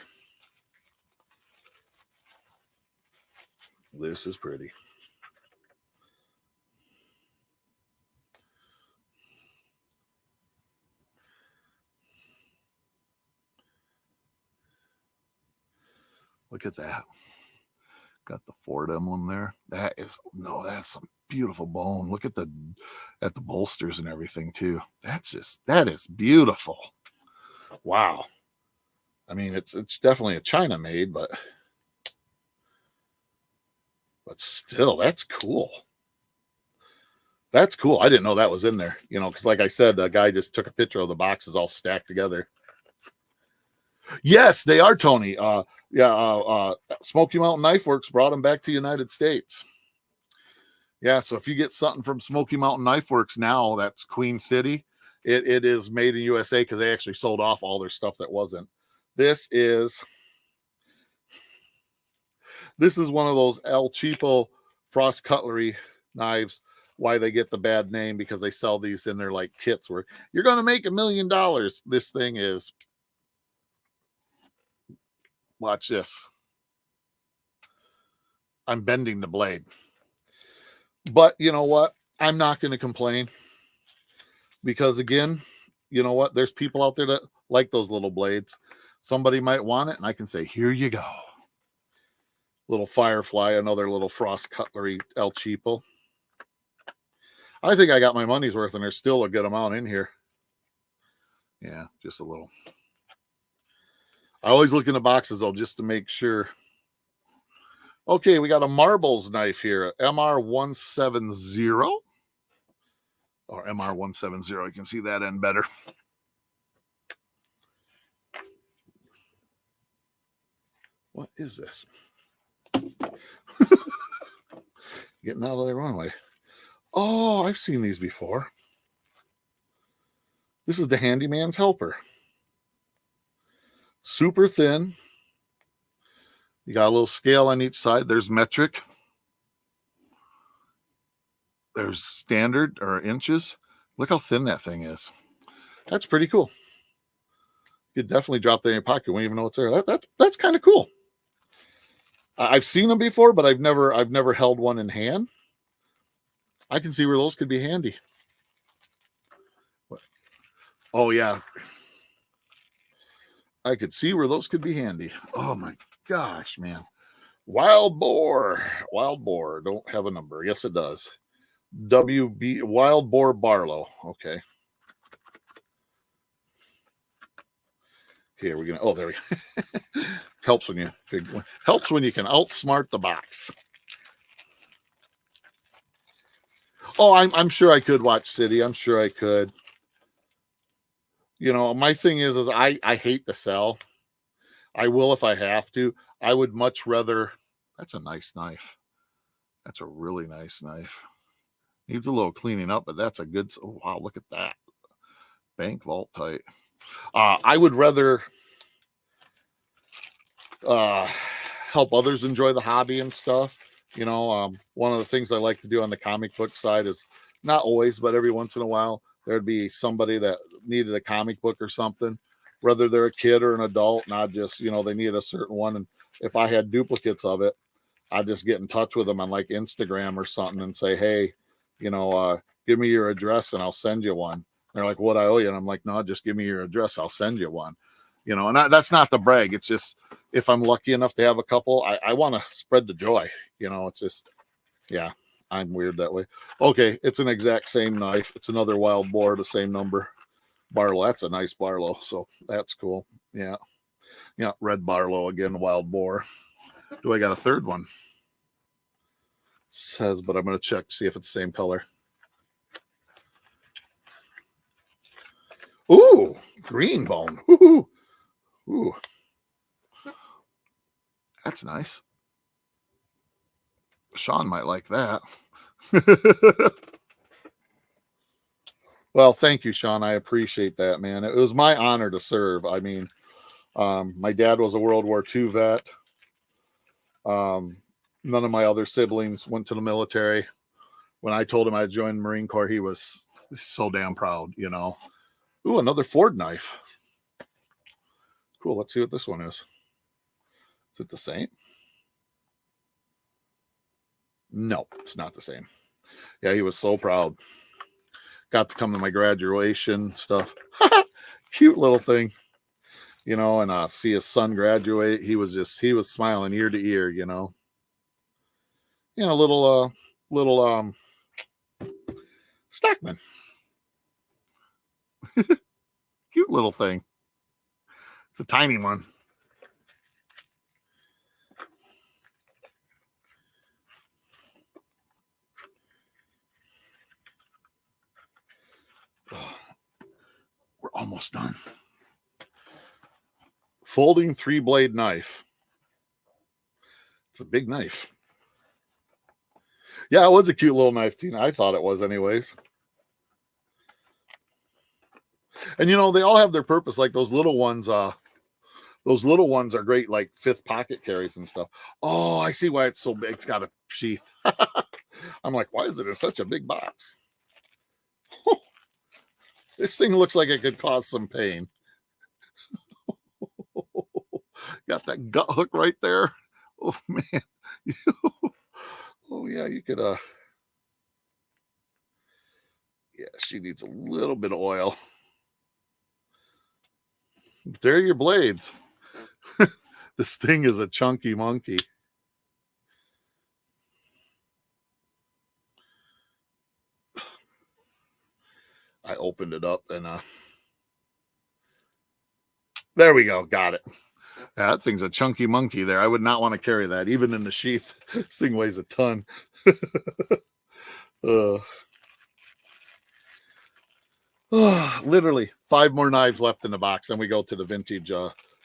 This is pretty. Look at that. Got the Ford emblem there. That's some beautiful bone. Look at the bolsters and everything too. That is beautiful. Wow. I mean, it's definitely a China made, but still, that's cool. That's cool. I didn't know that was in there, you know, because like I said, the guy just took a picture of the boxes all stacked together. Yes, they are, Tony. Smoky Mountain Knife Works brought them back to the United States. Yeah, so if you get something from Smoky Mountain Knife Works now, that's Queen City. It is made in USA because they actually sold off all their stuff that wasn't. This is This is one of those El Cheapo Frost Cutlery knives. Why they get the bad name, because they sell these in their like kits where you're going to make $1 million. This thing is, watch this. I'm bending the blade. But you know what? I'm not going to complain, because again, you know what? There's people out there that like those little blades. Somebody might want it, and I can say, here you go. Little Firefly, another little Frost Cutlery El Cheapo. I think I got my money's worth, and there's still a good amount in here. Yeah, just a little. I always look in the boxes, though, just to make sure. Okay, we got a marbles knife here, MR170. Or MR170, you can see that end better. What is this? Getting out of the runway. Oh, I've seen these before. This is the handyman's helper. Super thin. You got a little scale on each side. There's metric. There's standard, or inches. Look how thin that thing is. That's pretty cool. You could definitely drop that in your pocket. You won't even know it's there. That's kind of cool. I've seen them before, but I've never held one in hand. I can see where those could be handy. Oh yeah, I could see where those could be handy. Oh my gosh, man! Wild boar don't have a number. Yes, it does. WB Wild Boar Barlow. Okay. Okay, we're gonna. Oh, there we go. Helps when you can outsmart the box. Oh, I'm sure I could watch City. I'm sure I could. You know, my thing is I hate to sell. I will if I have to. I would much rather. That's a nice knife. That's a really nice knife. Needs a little cleaning up, but that's a good. Oh, wow, look at that. Bank vault tight. I would rather help others enjoy the hobby and stuff. You know, one of the things I like to do on the comic book side is, not always, but every once in a while, there'd be somebody that needed a comic book or something, whether they're a kid or an adult, and I just, you know, they needed a certain one. And if I had duplicates of it, I'd just get in touch with them on like Instagram or something and say, hey, you know, give me your address and I'll send you one. And they're like, what, I owe you? And I'm like, no, just give me your address. I'll send you one. You know, and that's not the brag. It's just, if I'm lucky enough to have a couple, I want to spread the joy. You know, it's just, yeah, I'm weird that way. Okay, it's an exact same knife. It's another Wild Boar, the same number. Barlow, that's a nice Barlow, so that's cool. Yeah, yeah, red Barlow again, Wild Boar. Do I got a third one? It says, but I'm going to check to see if it's the same color. Ooh, green bone. Ooh. Ooh. That's nice. Sean might like that. Well, thank you, Sean. I appreciate that, man. It was my honor to serve. I mean, my dad was a World War II vet. None of my other siblings went to the military. When I told him I joined the Marine Corps, he was so damn proud, you know. Ooh, another Ford knife. Cool. Let's see what this one is. Is it the same? No, it's not the same. Yeah, he was so proud. Got to come to my graduation stuff. Cute little thing, you know, and see his son graduate. He was smiling ear to ear, you know. You know, little Stockman. Cute little thing. It's a tiny one. Oh, we're almost done. Folding 3-blade knife. It's a big knife. Yeah, it was a cute little knife, Tina. I thought it was anyways. And, you know, they all have their purpose. Like those little ones, Those little ones are great, like 5th pocket carries and stuff. Oh, I see why it's so big. It's got a sheath. I'm like, why is it in such a big box? This thing looks like it could cause some pain. Got that gut hook right there. Oh man. Oh yeah, you could yeah, she needs a little bit of oil. There are your blades. This thing is a chunky monkey. I opened it up and there we go. Got it. That thing's a chunky monkey there. I would not want to carry that, even in the sheath. This thing weighs a ton. Literally 5 more knives left in the box, and we go to the vintage.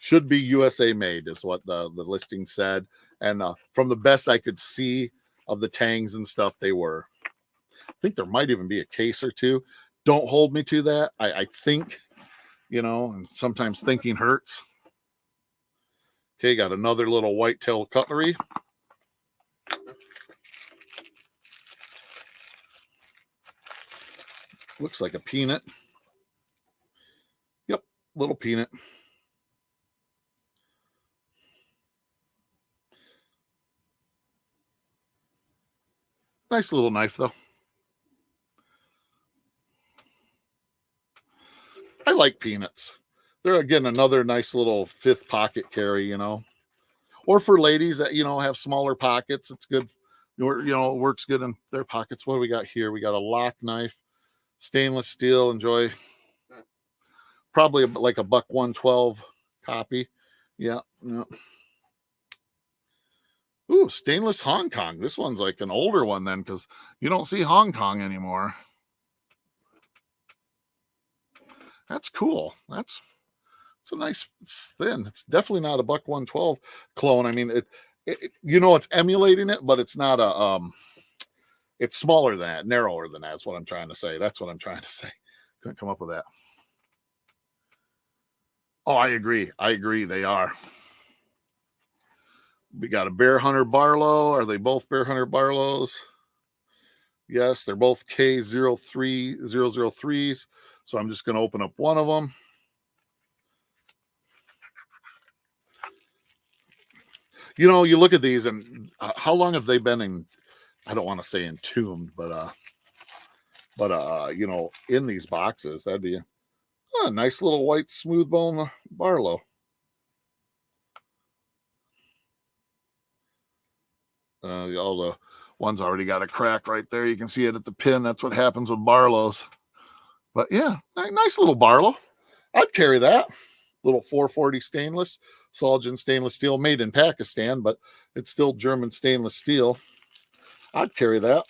Should be USA made, is what the listing said. And from the best I could see of the tangs and stuff, they were. I think there might even be a case or two. Don't hold me to that. I think, you know, and sometimes thinking hurts. Okay, got another little whitetail cutlery. Looks like a peanut. Yep, little peanut. Nice little knife, though. I like peanuts. They're, again, another nice little 5th pocket carry, you know. Or for ladies that, you know, have smaller pockets, it's good. You know, it works good in their pockets. What do we got here? We got a lock knife, stainless steel. Enjoy. Probably like a buck 112 copy. Yeah. Yeah. Ooh, stainless Hong Kong. This one's like an older one then, because you don't see Hong Kong anymore. That's cool. It's a nice, it's thin. It's definitely not a buck 112 clone. I mean, it you know, it's emulating it, but it's not a it's smaller than that, narrower than that. That's what I'm trying to say. That's what I'm trying to say. Couldn't come up with that. Oh, I agree. They are. We got a Bear Hunter Barlow. Are they both Bear Hunter Barlows? Yes, they're both K03003s. So I'm just going to open up one of them. You know, you look at these, and how long have they been in? I don't want to say entombed, but you know, in these boxes, that'd be a nice little white smooth bone Barlow. All the one's already got a crack right there. You can see it at the pin. That's what happens with Barlows. But yeah, nice little Barlow. I'd carry that. Little 440 stainless, Solgen stainless steel, made in Pakistan, but it's still German stainless steel. I'd carry that.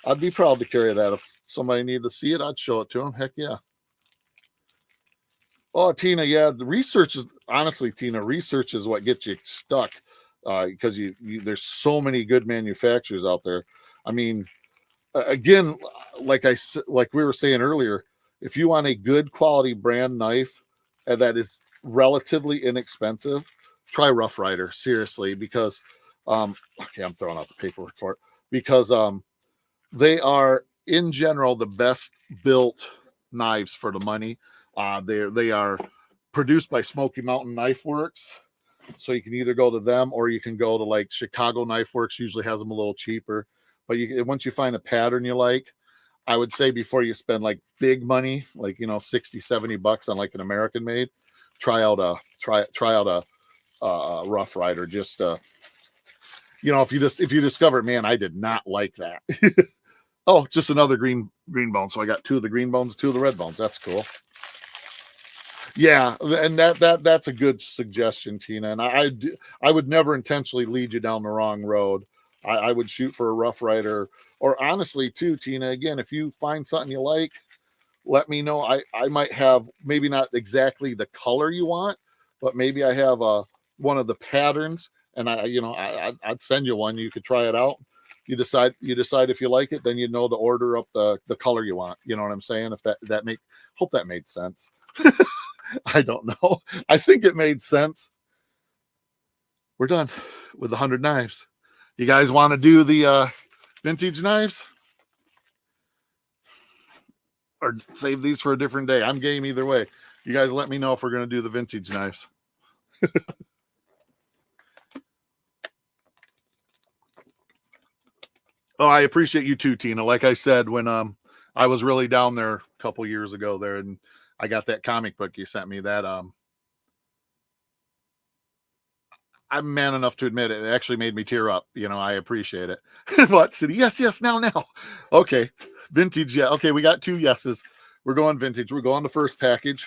I'd be proud to carry that. If somebody needed to see it, I'd show it to them. Heck yeah. Oh, Tina, yeah, the research is, honestly, Tina, research is what gets you stuck, because you there's so many good manufacturers out there. I mean, again, like we were saying earlier, if you want a good quality brand knife that is relatively inexpensive, try Rough Rider, seriously, because okay, I'm throwing out the paperwork for it, because they are in general the best built knives for the money. They are produced by Smoky Mountain Knife Works, so you can either go to them or you can go to like Chicago Knife Works. Usually has them a little cheaper, but once you find a pattern you like, I would say before you spend like big money, like, you know, 60, 70 bucks on like an American made, try out a Rough Rider. Just you know, if you discover, man, I did not like that. Oh, just another green bone. So I got 2 of the green bones, 2 of the red bones. That's cool. Yeah, and that's a good suggestion, Tina. And I would never intentionally lead you down the wrong road. I would shoot for a Rough Rider, or honestly, too, Tina. Again, if you find something you like, let me know. I might have maybe not exactly the color you want, but maybe I have one of the patterns, and I'd send you one. You could try it out. You decide if you like it, then you know to order up the color you want. You know what I'm saying? If hope that made sense. I don't know. I think it made sense. we're done with the 100 knives. You guys want to do the vintage knives? Or save these for a different day? I'm game either way. You guys let me know if we're going to do the vintage knives. Oh, I appreciate you too, Tina. Like I said, when I was really down there a couple years ago there, and I got that comic book you sent me, that I'm man enough to admit it actually made me tear up. You know, I appreciate it. What city? Yes, now. Okay. Vintage, yeah. Okay, we got 2 yeses. We're going vintage. We're going the first package.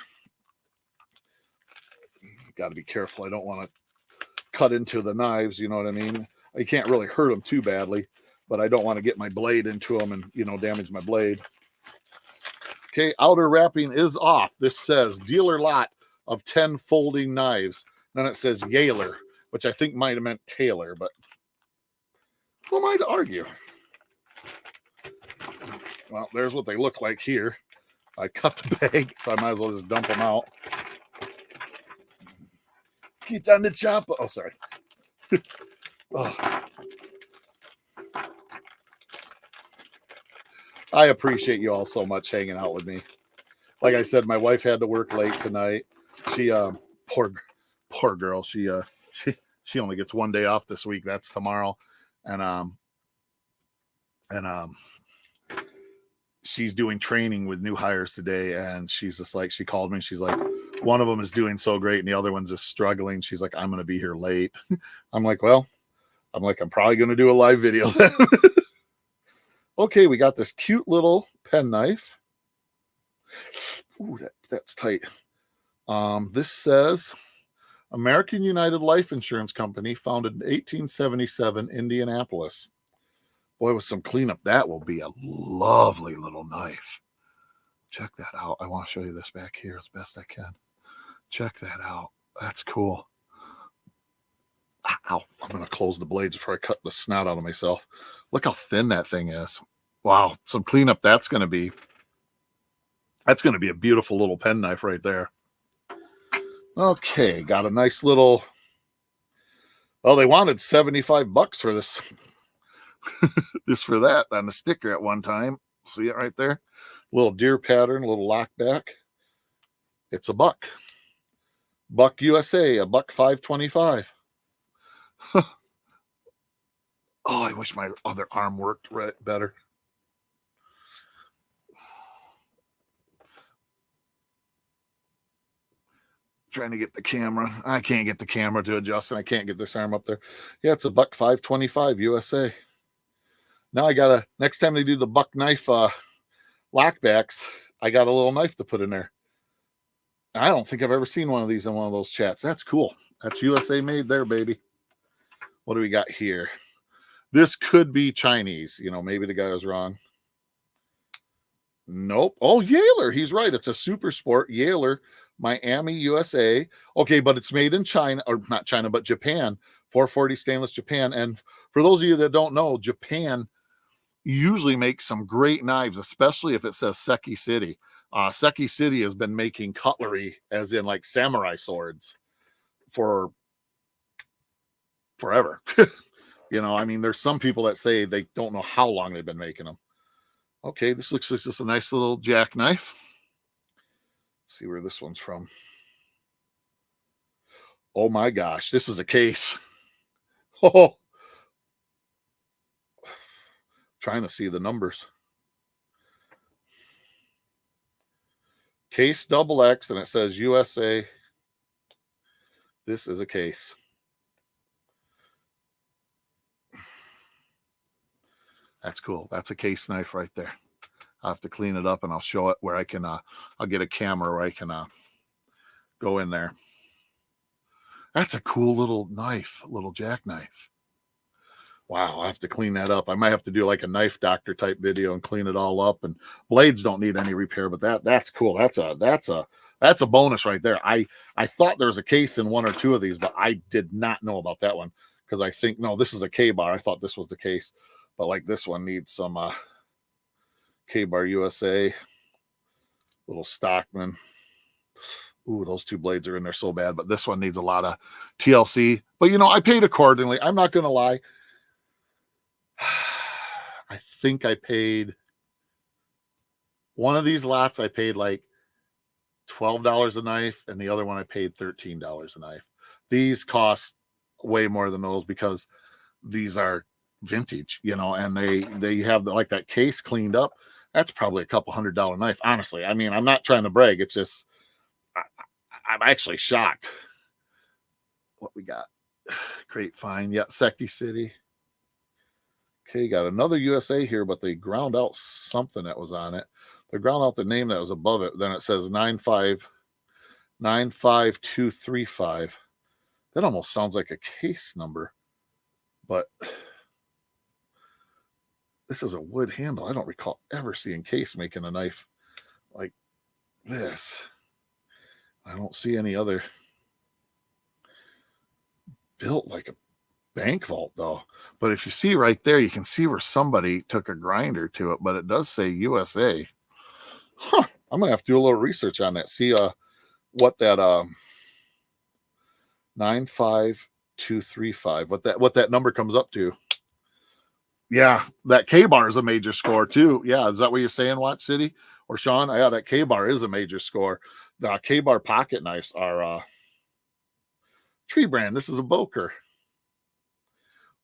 Got to be careful. I don't want to cut into the knives, you know what I mean? You can't really hurt them too badly, but I don't want to get my blade into them and, you know, damage my blade. Okay, outer wrapping is off. This says dealer lot of 10 folding knives. Then it says Yaler, which I think might have meant Taylor, but who am I to argue? Well, there's what they look like here. I cut the bag, so I might as well just dump them out. Get on the chopper. Oh, sorry. Oh. I appreciate you all so much hanging out with me. Like I said, my wife had to work late tonight. She poor girl. She only gets 1 day off this week. That's tomorrow. And she's doing training with new hires today, and she's just like, she called me, she's like, one of them is doing so great and the other one's just struggling. She's like, I'm going to be here late. I'm like, I'm probably going to do a live video then. Okay, we got this cute little pen knife. Ooh, that's tight. This says American United Life Insurance Company, founded in 1877, Indianapolis. Boy, with some cleanup, that will be a lovely little knife. Check that out. I want to show you this back here as best I can. Check that out. That's cool. Ow. I'm going to close the blades before I cut the snot out of myself. Look how thin that thing is. Wow. Some cleanup, that's going to be a beautiful little pen knife right there. Okay. Got a nice little, well, they wanted $75 for this. Just for that on the sticker at one time. See it right there? Little deer pattern, little lock back. It's a buck. Buck USA, a buck $5.25. Oh, I wish my other arm worked right better. Trying to get the camera. I can't get the camera to adjust, and I can't get this arm up there. Yeah, it's a buck $5.25 USA. Now I gotta, next time they do the buck knife lockbacks, I got a little knife to put in there. I don't think I've ever seen one of these in one of those chats. That's cool. That's USA made there, baby. What do we got here? This could be Chinese. You know, maybe the guy was wrong. Nope. Oh, Yaler. He's right. It's a Super Sport Yaler, Miami, USA. Okay, but it's made in China, or not China, but Japan. 440 stainless, Japan. And for those of you that don't know, Japan usually makes some great knives, especially if it says Seki City. Seki City has been making cutlery, as in like samurai swords, for forever. You know, I mean, there's some people that say they don't know how long they've been making them. Okay, this looks like just a nice little jackknife. Let's see where this one's from. Oh my gosh, this is a case. Oh, trying to see the numbers. Case XX, and it says USA. This is a case. That's cool. That's a case knife right there. I'll have to clean it up, and I'll show it where I can, I'll get a camera where I can go in there. That's a cool little knife, little jackknife. Wow, I have to clean that up. I might have to do like a knife doctor type video and clean it all up. And blades don't need any repair, but that's cool. That's a bonus right there. I thought there was a case in one or two of these, but I did not know about that one, because I think, no, this is a K-bar. I thought this was the case, but like this one needs some K-bar USA, little Stockman. Ooh, those two blades are in there so bad, but this one needs a lot of TLC. But, you know, I paid accordingly. I'm not going to lie. I think I paid one of these lots, I paid like $12 a knife, and the other one I paid $13 a knife. These cost way more than those because these are vintage, you know, and they have like that case cleaned up. That's probably a couple $100 knife, honestly. I mean, I'm not trying to brag. It's just I'm actually shocked. What we got? Great find. Yeah, Secchi City. Okay, got another USA here, but they ground out something that was on it. They ground out the name that was above it. Then it says 9595235. That almost sounds like a case number, but this is a wood handle. I don't recall ever seeing Case making a knife like this. I don't see any other built like a bank vault though. But if you see right there, you can see where somebody took a grinder to it, but it does say USA. Huh. I'm gonna have to do a little research on that. See what that 95235, what that number comes up to. Yeah, that K bar is a major score too. Yeah, is that what you're saying, Watch City or Sean? Yeah, that K bar is a major score. The K bar pocket knives are Tree brand. This is a Boker.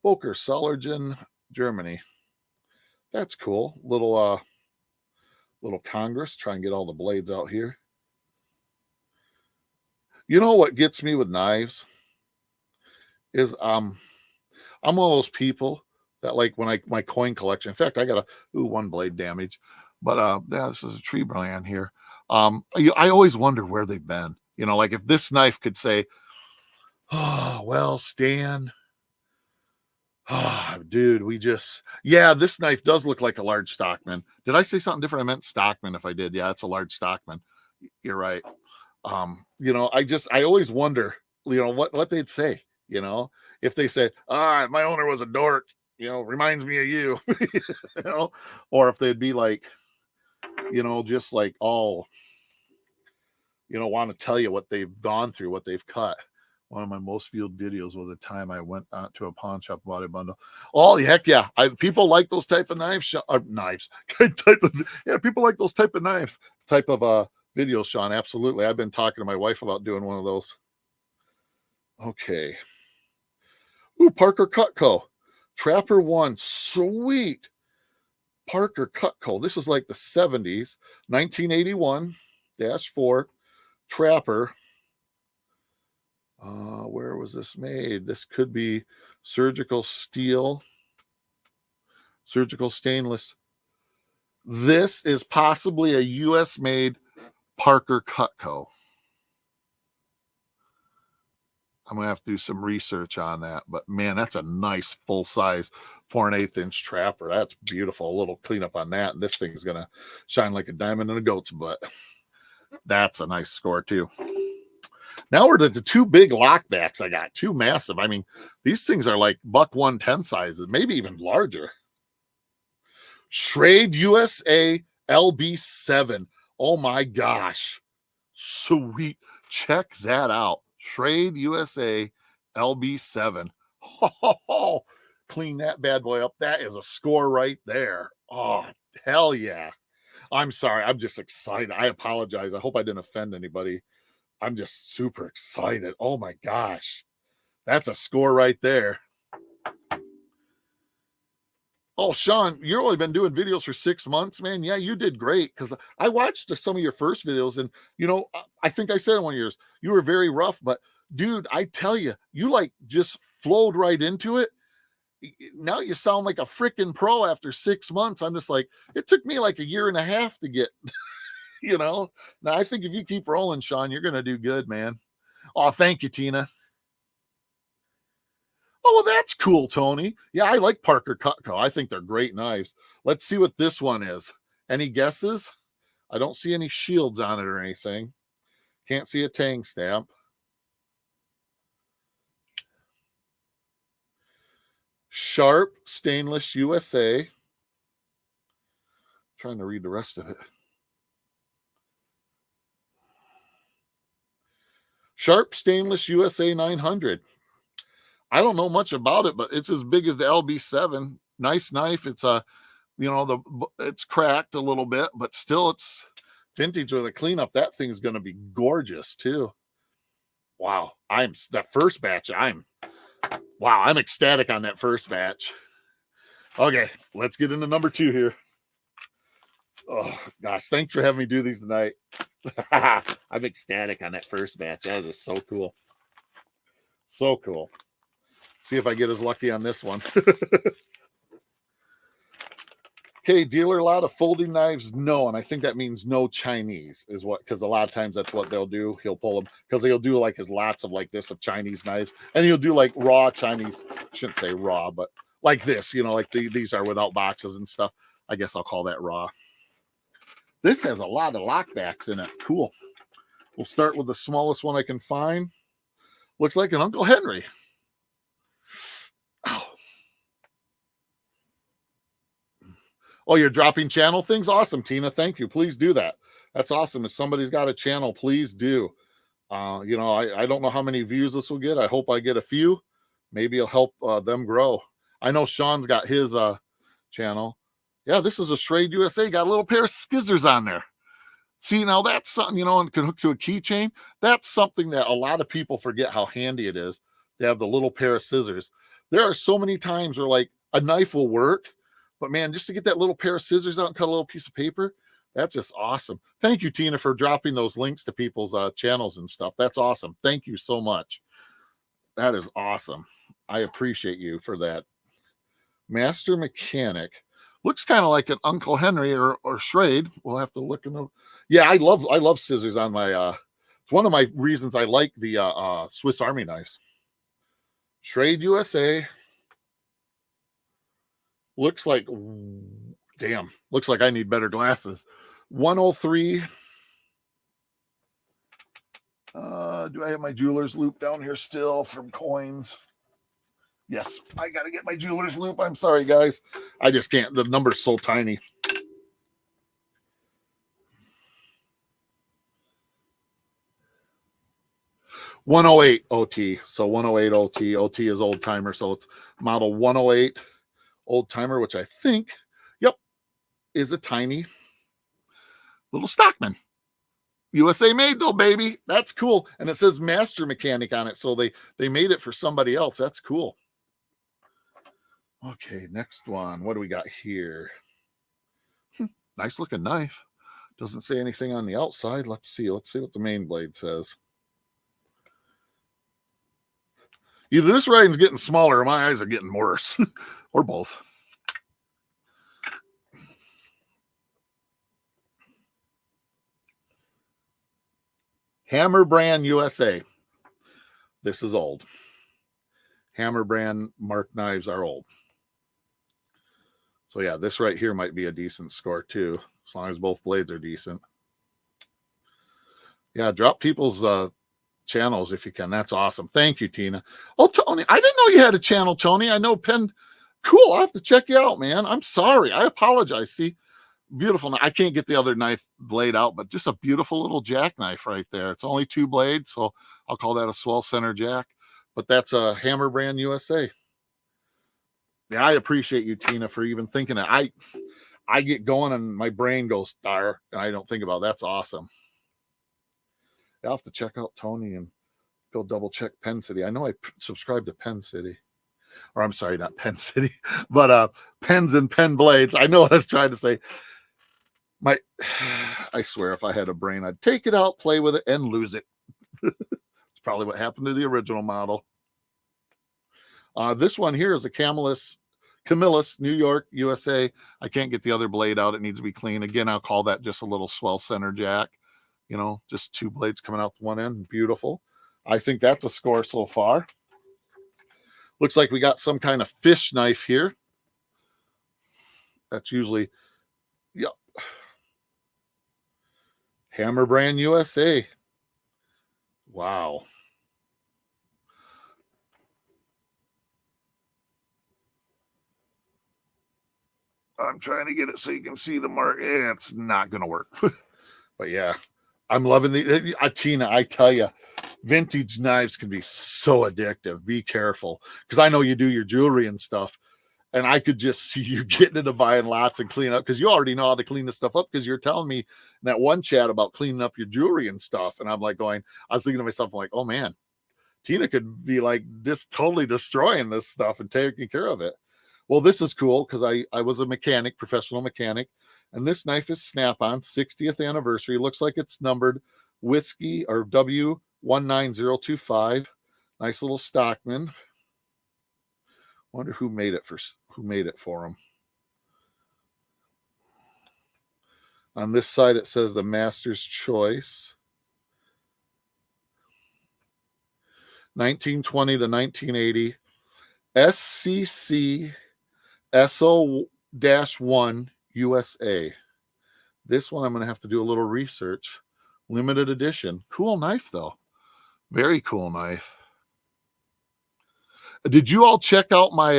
Boker, Solargen, Germany. That's cool. Little Congress. Try and get all the blades out here. You know what gets me with knives is I'm one of those people that like when my coin collection. In fact, I got one blade damage, but yeah, this is a Tree brand here. I always wonder where they've been. You know, like if this knife could say, "Oh, well, Stan, oh, dude, this knife does look like a large Stockman." Did I say something different? I meant Stockman. If I did, yeah, it's a large Stockman. You're right. You know, I always wonder, you know, what they'd say, you know, if they said, my owner was a dork, you know, reminds me of you, you know, or if they'd be like, you know, just like all, you know, want to tell you what they've gone through, what they've cut. One of my most viewed videos was a time I went to a pawn shop, bought a bundle. Oh, heck yeah. People like those type of knives. People like those type of knives, type of videos, Sean. Absolutely. I've been talking to my wife about doing one of those. Okay. Ooh, Parker Cutco. Trapper 1. Sweet. Parker Cutco. This is like the 70s. 1981-4. Trapper. Where was this made? This could be surgical steel, surgical stainless. This is possibly a U.S. made Parker Cutco. I'm going to have to do some research on that. But, man, that's a nice full-size 4 1/8-inch trapper. That's beautiful. A little cleanup on that. And this thing's going to shine like a diamond in a goat's butt. That's a nice score, too. Now we're to the two big lockbacks I got. Two massive. I mean, these things are like buck 110 sizes, maybe even larger. Schrade USA LB7. Oh, my gosh. Sweet. Check that out. Schrade USA LB7. Oh, clean that bad boy up. That is a score right there. Oh, hell yeah. I'm sorry. I'm just excited. I apologize. I hope I didn't offend anybody. I'm just super excited. Oh my gosh. That's a score right there. Oh, Sean, you've only been doing videos for 6 months, man. Yeah, you did great because I watched some of your first videos, and you know, I think I said in one of yours, you were very rough, but dude, I tell you, you like just flowed right into it. Now you sound like a freaking pro after 6 months. I'm just like, it took me like a year and a half to get, you know. Now I think if you keep rolling, Sean, you're gonna do good, man. Oh, thank you, Tina. Oh, well, that's cool, Tony. Yeah, I like Parker Cutco. I think they're great knives. Let's see what this one is. Any guesses? I don't see any shields on it or anything. Can't see a tang stamp. Sharp Stainless USA. Trying to read the rest of it. Sharp Stainless USA 900. I don't know much about it, but it's as big as the LB7. Nice knife. It's it's cracked a little bit, but still it's vintage with a cleanup. That thing's going to be gorgeous too. Wow. I'm ecstatic on that first batch. Okay, let's get into number 2 here. Oh gosh, thanks for having me do these tonight. I'm ecstatic on that first batch. That is so cool. So cool. See if I get as lucky on this one. Okay, dealer lot of folding knives, no, and I think that means no Chinese is what, because a lot of times that's what they'll do. He'll pull them because he'll do like his lots of like this of Chinese knives, and he'll do like raw Chinese. Shouldn't say raw, but like this, like these are without boxes and stuff. I guess I'll call that raw. This has a lot of lockbacks in it. Cool. We'll start with the smallest one I can find. Looks like an Uncle Henry. Oh, you're dropping channel things? Awesome, Tina. Thank you. Please do that. That's awesome. If somebody's got a channel, please do. I don't know how many views this will get. I hope I get a few. Maybe it'll help them grow. I know Sean's got his channel. Yeah, this is a Schrade USA. Got a little pair of scissors on there. See, now that's something, and can hook to a keychain. That's something that a lot of people forget how handy it is to have the little pair of scissors. There are so many times where like a knife will work, but man, just to get that little pair of scissors out and cut a little piece of paper, that's just awesome. Thank you, Tina, for dropping those links to people's channels and stuff. That's awesome. Thank you so much. That is awesome. I appreciate you for that. Master Mechanic. Looks kind of like an Uncle Henry or Schrade. We'll have to look in the. Yeah, I love scissors on my. It's one of my reasons I like the Swiss Army knives. Schrade USA. Looks like, damn. Looks like I need better glasses. 103. Do I have my jeweler's loop down here still from coins? Yes, I got to get my jeweler's loop. I'm sorry, guys. I just can't. The number's so tiny. $108 OT. So 108 OT. OT is old timer. So it's model 108 old timer, which I think, yep, is a tiny little Stockman. USA made though, baby. That's cool. And it says Master Mechanic on it. So they made it for somebody else. That's cool. Okay, next one. What do we got here? Nice looking knife. Doesn't say anything on the outside. Let's see what the main blade says. Either this writing's getting smaller or my eyes are getting worse, or both. Hammer brand USA. This is old. Hammer brand marked knives are old. So yeah, this right here might be a decent score too, as long as both blades are decent. Yeah, drop people's channels if you can. That's awesome. Thank you, Tina. Oh, Tony, I didn't know you had a channel, Tony. I know Penn. Cool. I'll have to check you out, man. I'm sorry. I apologize. See, beautiful. I can't get the other knife blade out, but just a beautiful little jackknife right there. It's only 2 blades, so I'll call that a swell center jack. But that's a Hammer brand USA. Yeah, I appreciate you, Tina, for even thinking that. I get going and my brain goes dark, and I don't think about it. That's awesome. I'll have to check out Tony and go double check Penn City. I know I subscribed to Penn City. Or I'm sorry, not Penn City, but Pens and Pen Blades. I know what I was trying to say. I swear if I had a brain, I'd take it out, play with it, and lose it. It's probably what happened to the original model. This one here is a Camillus, New York, USA. I can't get the other blade out. It needs to be clean. Again, I'll call that just a little swell center jack. Just 2 blades coming out the one end. Beautiful. I think that's a score so far. Looks like we got some kind of fish knife here. That's usually, yep. Hammer brand USA. Wow. I'm trying to get it so you can see the mark. It's not going to work. But yeah, I'm loving the Tina, I tell you, vintage knives can be so addictive. Be careful, because I know you do your jewelry and stuff, and I could just see you getting into buying lots and clean up, because you already know how to clean this stuff up, because you're telling me in that one chat about cleaning up your jewelry and stuff. And I'm like I was thinking to myself, like, oh man, Tina could be like this totally destroying this stuff and taking care of it. Well, this is cool because I was a mechanic, professional mechanic, and this knife is Snap-on 60th anniversary. Looks like it's numbered Whiskey or W19025. Nice little Stockman. Wonder who made it for him. On this side, it says the Master's Choice. 1920 to 1980. SCC SO-1 USA. This one I'm going to have to do a little research. Limited edition. Cool knife, though. Very cool knife. Did you all check out my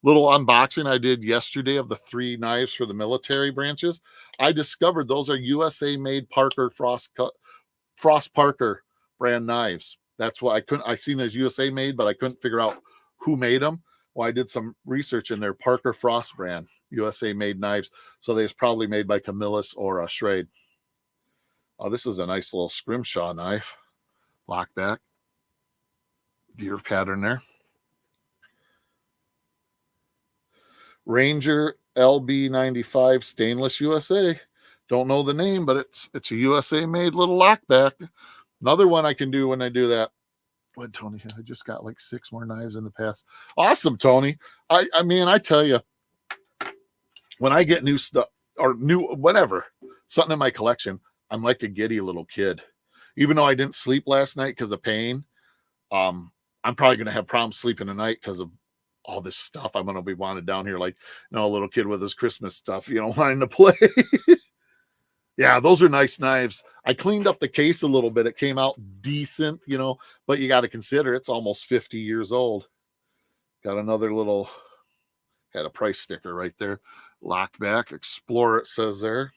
little unboxing I did yesterday of the 3 knives for the military branches? I discovered those are USA-made Parker Frost Parker brand knives. That's why I seen as USA made, but I couldn't figure out who made them. Well, I did some research in their Parker Frost brand, USA made knives. So they was probably made by Camillus or Schrade. Oh, this is a nice little scrimshaw knife. Lockback. Deer pattern there. Ranger LB95 stainless USA. Don't know the name, but it's a USA made little lockback. Another one I can do when I do that. What, Tony? I just got like 6 more knives in the past. Awesome, Tony. I mean, I tell you, when I get new stuff or new whatever, something in my collection, I'm like a giddy little kid. Even though I didn't sleep last night because of pain, I'm probably going to have problems sleeping tonight because of all this stuff. I'm going to be wanted down here like, a little kid with his Christmas stuff, wanting to play. Yeah, those are nice knives. I cleaned up the case a little bit. It came out decent, but you got to consider it's almost 50 years old. Got another little, had a price sticker right there. Lockback, Explorer, it says there.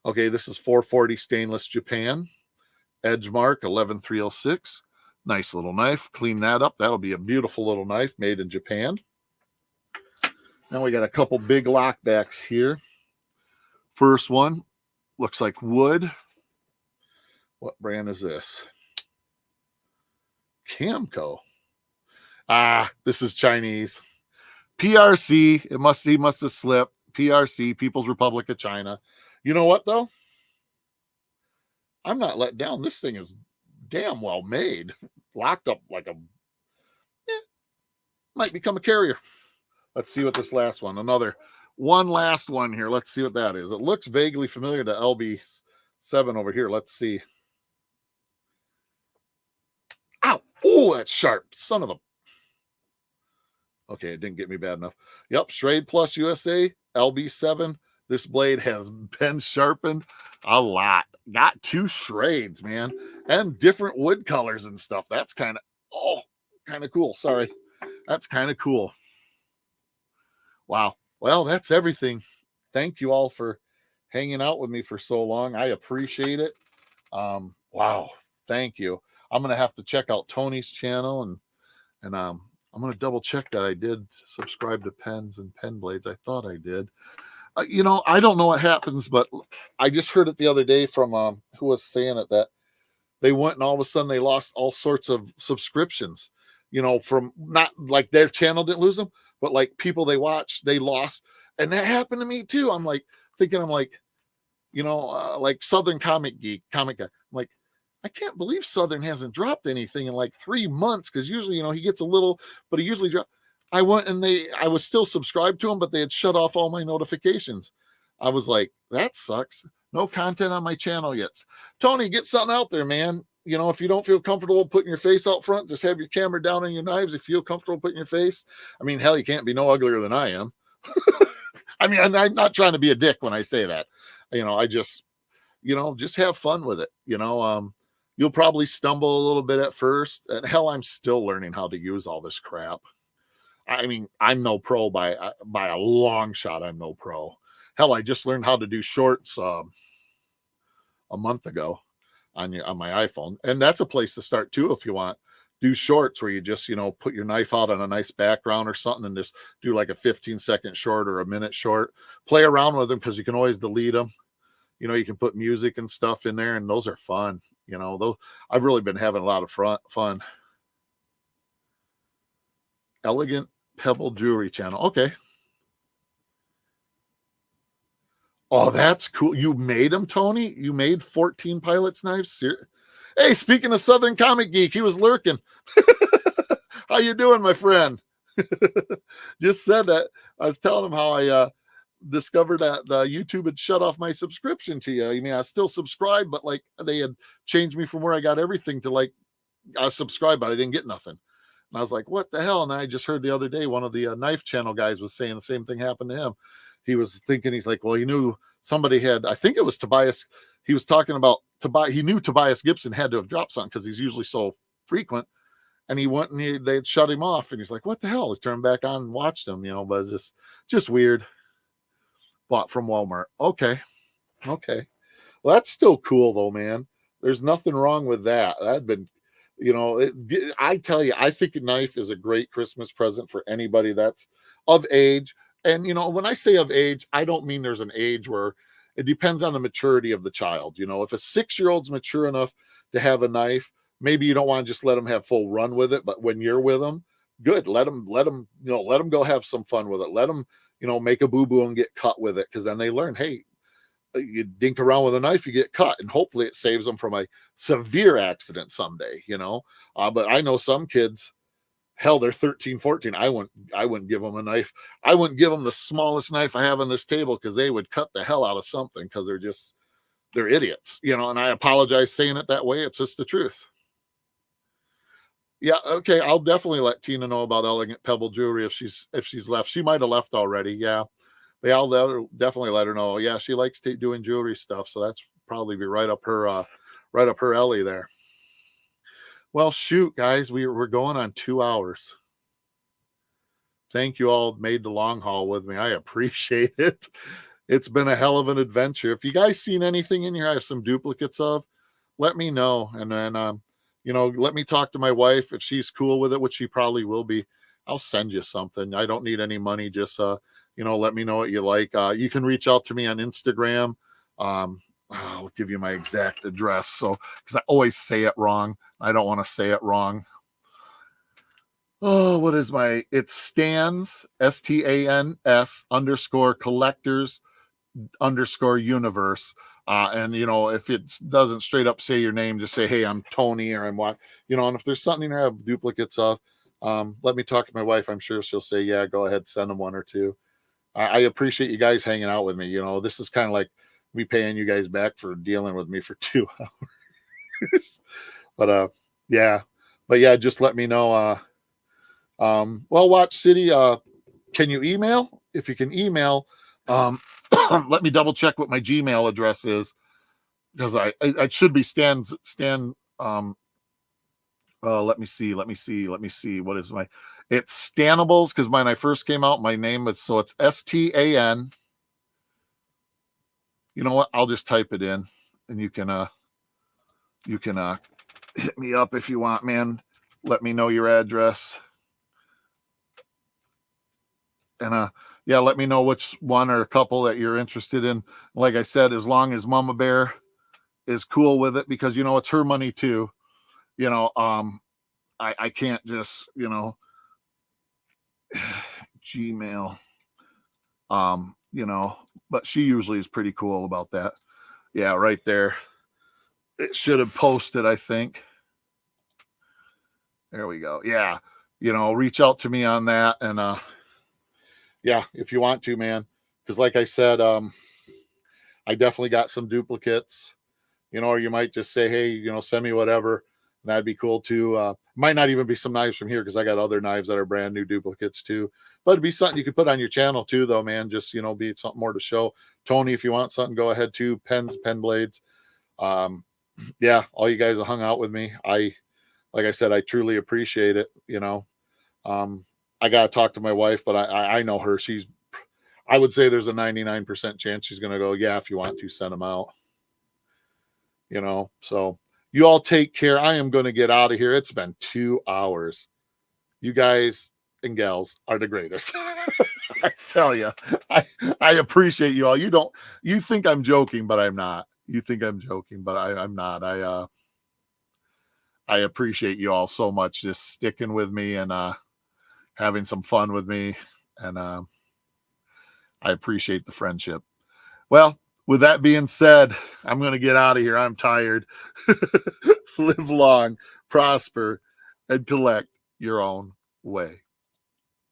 Okay, this is 440 stainless Japan. Edge mark 11306. Nice little knife. Clean that up. That'll be a beautiful little knife made in Japan. Now we got a couple big lockbacks here. First one looks like wood. What brand is this? Camco. This is Chinese. PRC. He must have slipped. PRC, People's Republic of China. You know what, though? I'm not let down. This thing is damn well made. Locked up like might become a carrier. Let's see what this last one. One last one here. Let's see what that is. It looks vaguely familiar to LB7 over here. Let's see. Ow. Oh, that's sharp. Son of a. Okay, it didn't get me bad enough. Yep, Schrade Plus USA, LB7. This blade has been sharpened a lot. Got 2 Schrades, man. And different wood colors and stuff. That's kind of cool. Sorry. That's kind of cool. Wow. Well, that's everything. Thank you all for hanging out with me for so long. I appreciate it. Wow. Thank you. I'm going to have to check out Tony's channel and I'm going to double check that I did subscribe to Pens and Pen Blades. I thought I did. I don't know what happens, but I just heard it the other day from who was saying it, that they went and all of a sudden they lost all sorts of subscriptions, from not like their channel didn't lose them, but like people they watched, they lost. And that happened to me too. I'm like, like Southern Comic Guy. I'm like, I can't believe Southern hasn't dropped anything in like 3 months. Cause usually, he gets a little, but he usually drops. I went and I was still subscribed to them, but they had shut off all my notifications. I was like, that sucks. No content on my channel yet. Tony, get something out there, man. If you don't feel comfortable putting your face out front, just have your camera down on your knives. If you feel comfortable putting your face, I mean, hell, you can't be no uglier than I am. I mean, I'm not trying to be a dick when I say that. I just, just have fun with it. You'll probably stumble a little bit at first. And hell, I'm still learning how to use all this crap. I mean, I'm no pro by a long shot. I'm no pro. Hell, I just learned how to do shorts a month ago. on my iPhone. And that's a place to start too if you want. Do shorts where you just, put your knife out on a nice background or something and just do like a 15-second short or a minute short. Play around with them because you can always delete them. You can put music and stuff in there, and those are fun. Those I've really been having a lot of fun. Elegant Pebble Jewelry Channel. Okay. Oh, that's cool. You made them, Tony? You made 14 Pilots knives? Hey, speaking of Southern Comic Geek, he was lurking. How you doing, my friend? Just said that. I was telling him how I discovered that the YouTube had shut off my subscription to you. I mean, I still subscribe, but like they had changed me from where I got everything to like I subscribed, but I didn't get nothing. And I was like, what the hell? And I just heard the other day one of the Knife Channel guys was saying the same thing happened to him. He was thinking, he's like, well, he knew somebody had, I think it was Tobias. He was talking about he knew Tobias Gibson had to have dropped something because he's usually so frequent. And he went and they'd shut him off. And he's like, what the hell? He turned back on and watched him, but it's just weird. Bought from Walmart. Okay. Well, that's still cool though, man. There's nothing wrong with that. That'd been, I tell you, I think a knife is a great Christmas present for anybody that's of age. And, when I say of age, I don't mean there's an age where it depends on the maturity of the child. If a 6-year-old's mature enough to have a knife, maybe you don't want to just let them have full run with it. But when you're with them, good. Let them go have some fun with it. Let them, make a boo-boo and get cut with it. Because then they learn, hey, you dink around with a knife, you get cut, and hopefully it saves them from a severe accident someday, but I know some kids, hell, they're 13, 14. I wouldn't give them a knife. I wouldn't give them the smallest knife I have on this table because they would cut the hell out of something because they're idiots, and I apologize saying it that way. It's just the truth. Yeah, okay, I'll definitely let Tina know about Elegant Pebble Jewelry if she's left. She might have left already, yeah. But I'll definitely let her know. Yeah, she likes doing jewelry stuff, so that's probably be right up her alley there. Well, shoot, guys, we're going on 2 hours. Thank you all made the long haul with me. I appreciate it. It's been a hell of an adventure. If you guys seen anything in here I have some duplicates of, let me know. And then, let me talk to my wife. If she's cool with it, which she probably will be, I'll send you something. I don't need any money. Just, let me know what you like. You can reach out to me on Instagram. I'll give you my exact address. So, because I always say it wrong. I don't want to say it wrong. Oh, what is it's Stans, STANS _collectors_universe. And, if it doesn't straight up say your name, just say, hey, I'm Tony, or I'm what, and if there's something I have duplicates of, let me talk to my wife. I'm sure she'll say, yeah, go ahead, send them one or two. I appreciate you guys hanging out with me. This is kind of like me paying you guys back for dealing with me for 2 hours. But just let me know. Well, Watch City, can you email? If you can email, let me double check what my Gmail address is, because I should be Stan. Let me see. What is it's Stanables, because when I first came out, my name is, so it's STAN. You know what? I'll just type it in, and you can hit me up if you want, man. Let me know your address. And let me know which one or a couple that you're interested in. Like I said, as long as Mama Bear is cool with it, because it's her money too. I can't just Gmail. But she usually is pretty cool about that. Yeah, right there. It should have posted, I think. There we go. Yeah. Reach out to me on that. And if you want to, man. Because like I said, I definitely got some duplicates, or you might just say, hey, send me whatever. And that'd be cool too. Might not even be some knives from here, because I got other knives that are brand new duplicates too. But it'd be something you could put on your channel too, though, man. Just, be something more to show. Tony, if you want something, go ahead too. Pens, pen blades. All you guys have hung out with me. Like I said, I truly appreciate it. I got to talk to my wife, but I know her. I would say there's a 99% chance she's going to go, yeah, if you want to, send them out. So You all take care. I am going to get out of here. It's been 2 hours. You guys and gals are the greatest. I tell you, I appreciate you all. You think I'm joking, but I'm not. You think I'm joking, but I'm not. I appreciate you all so much, just sticking with me and having some fun with me. And I appreciate the friendship. Well, with that being said, I'm going to get out of here. I'm tired. Live long, prosper, and collect your own way.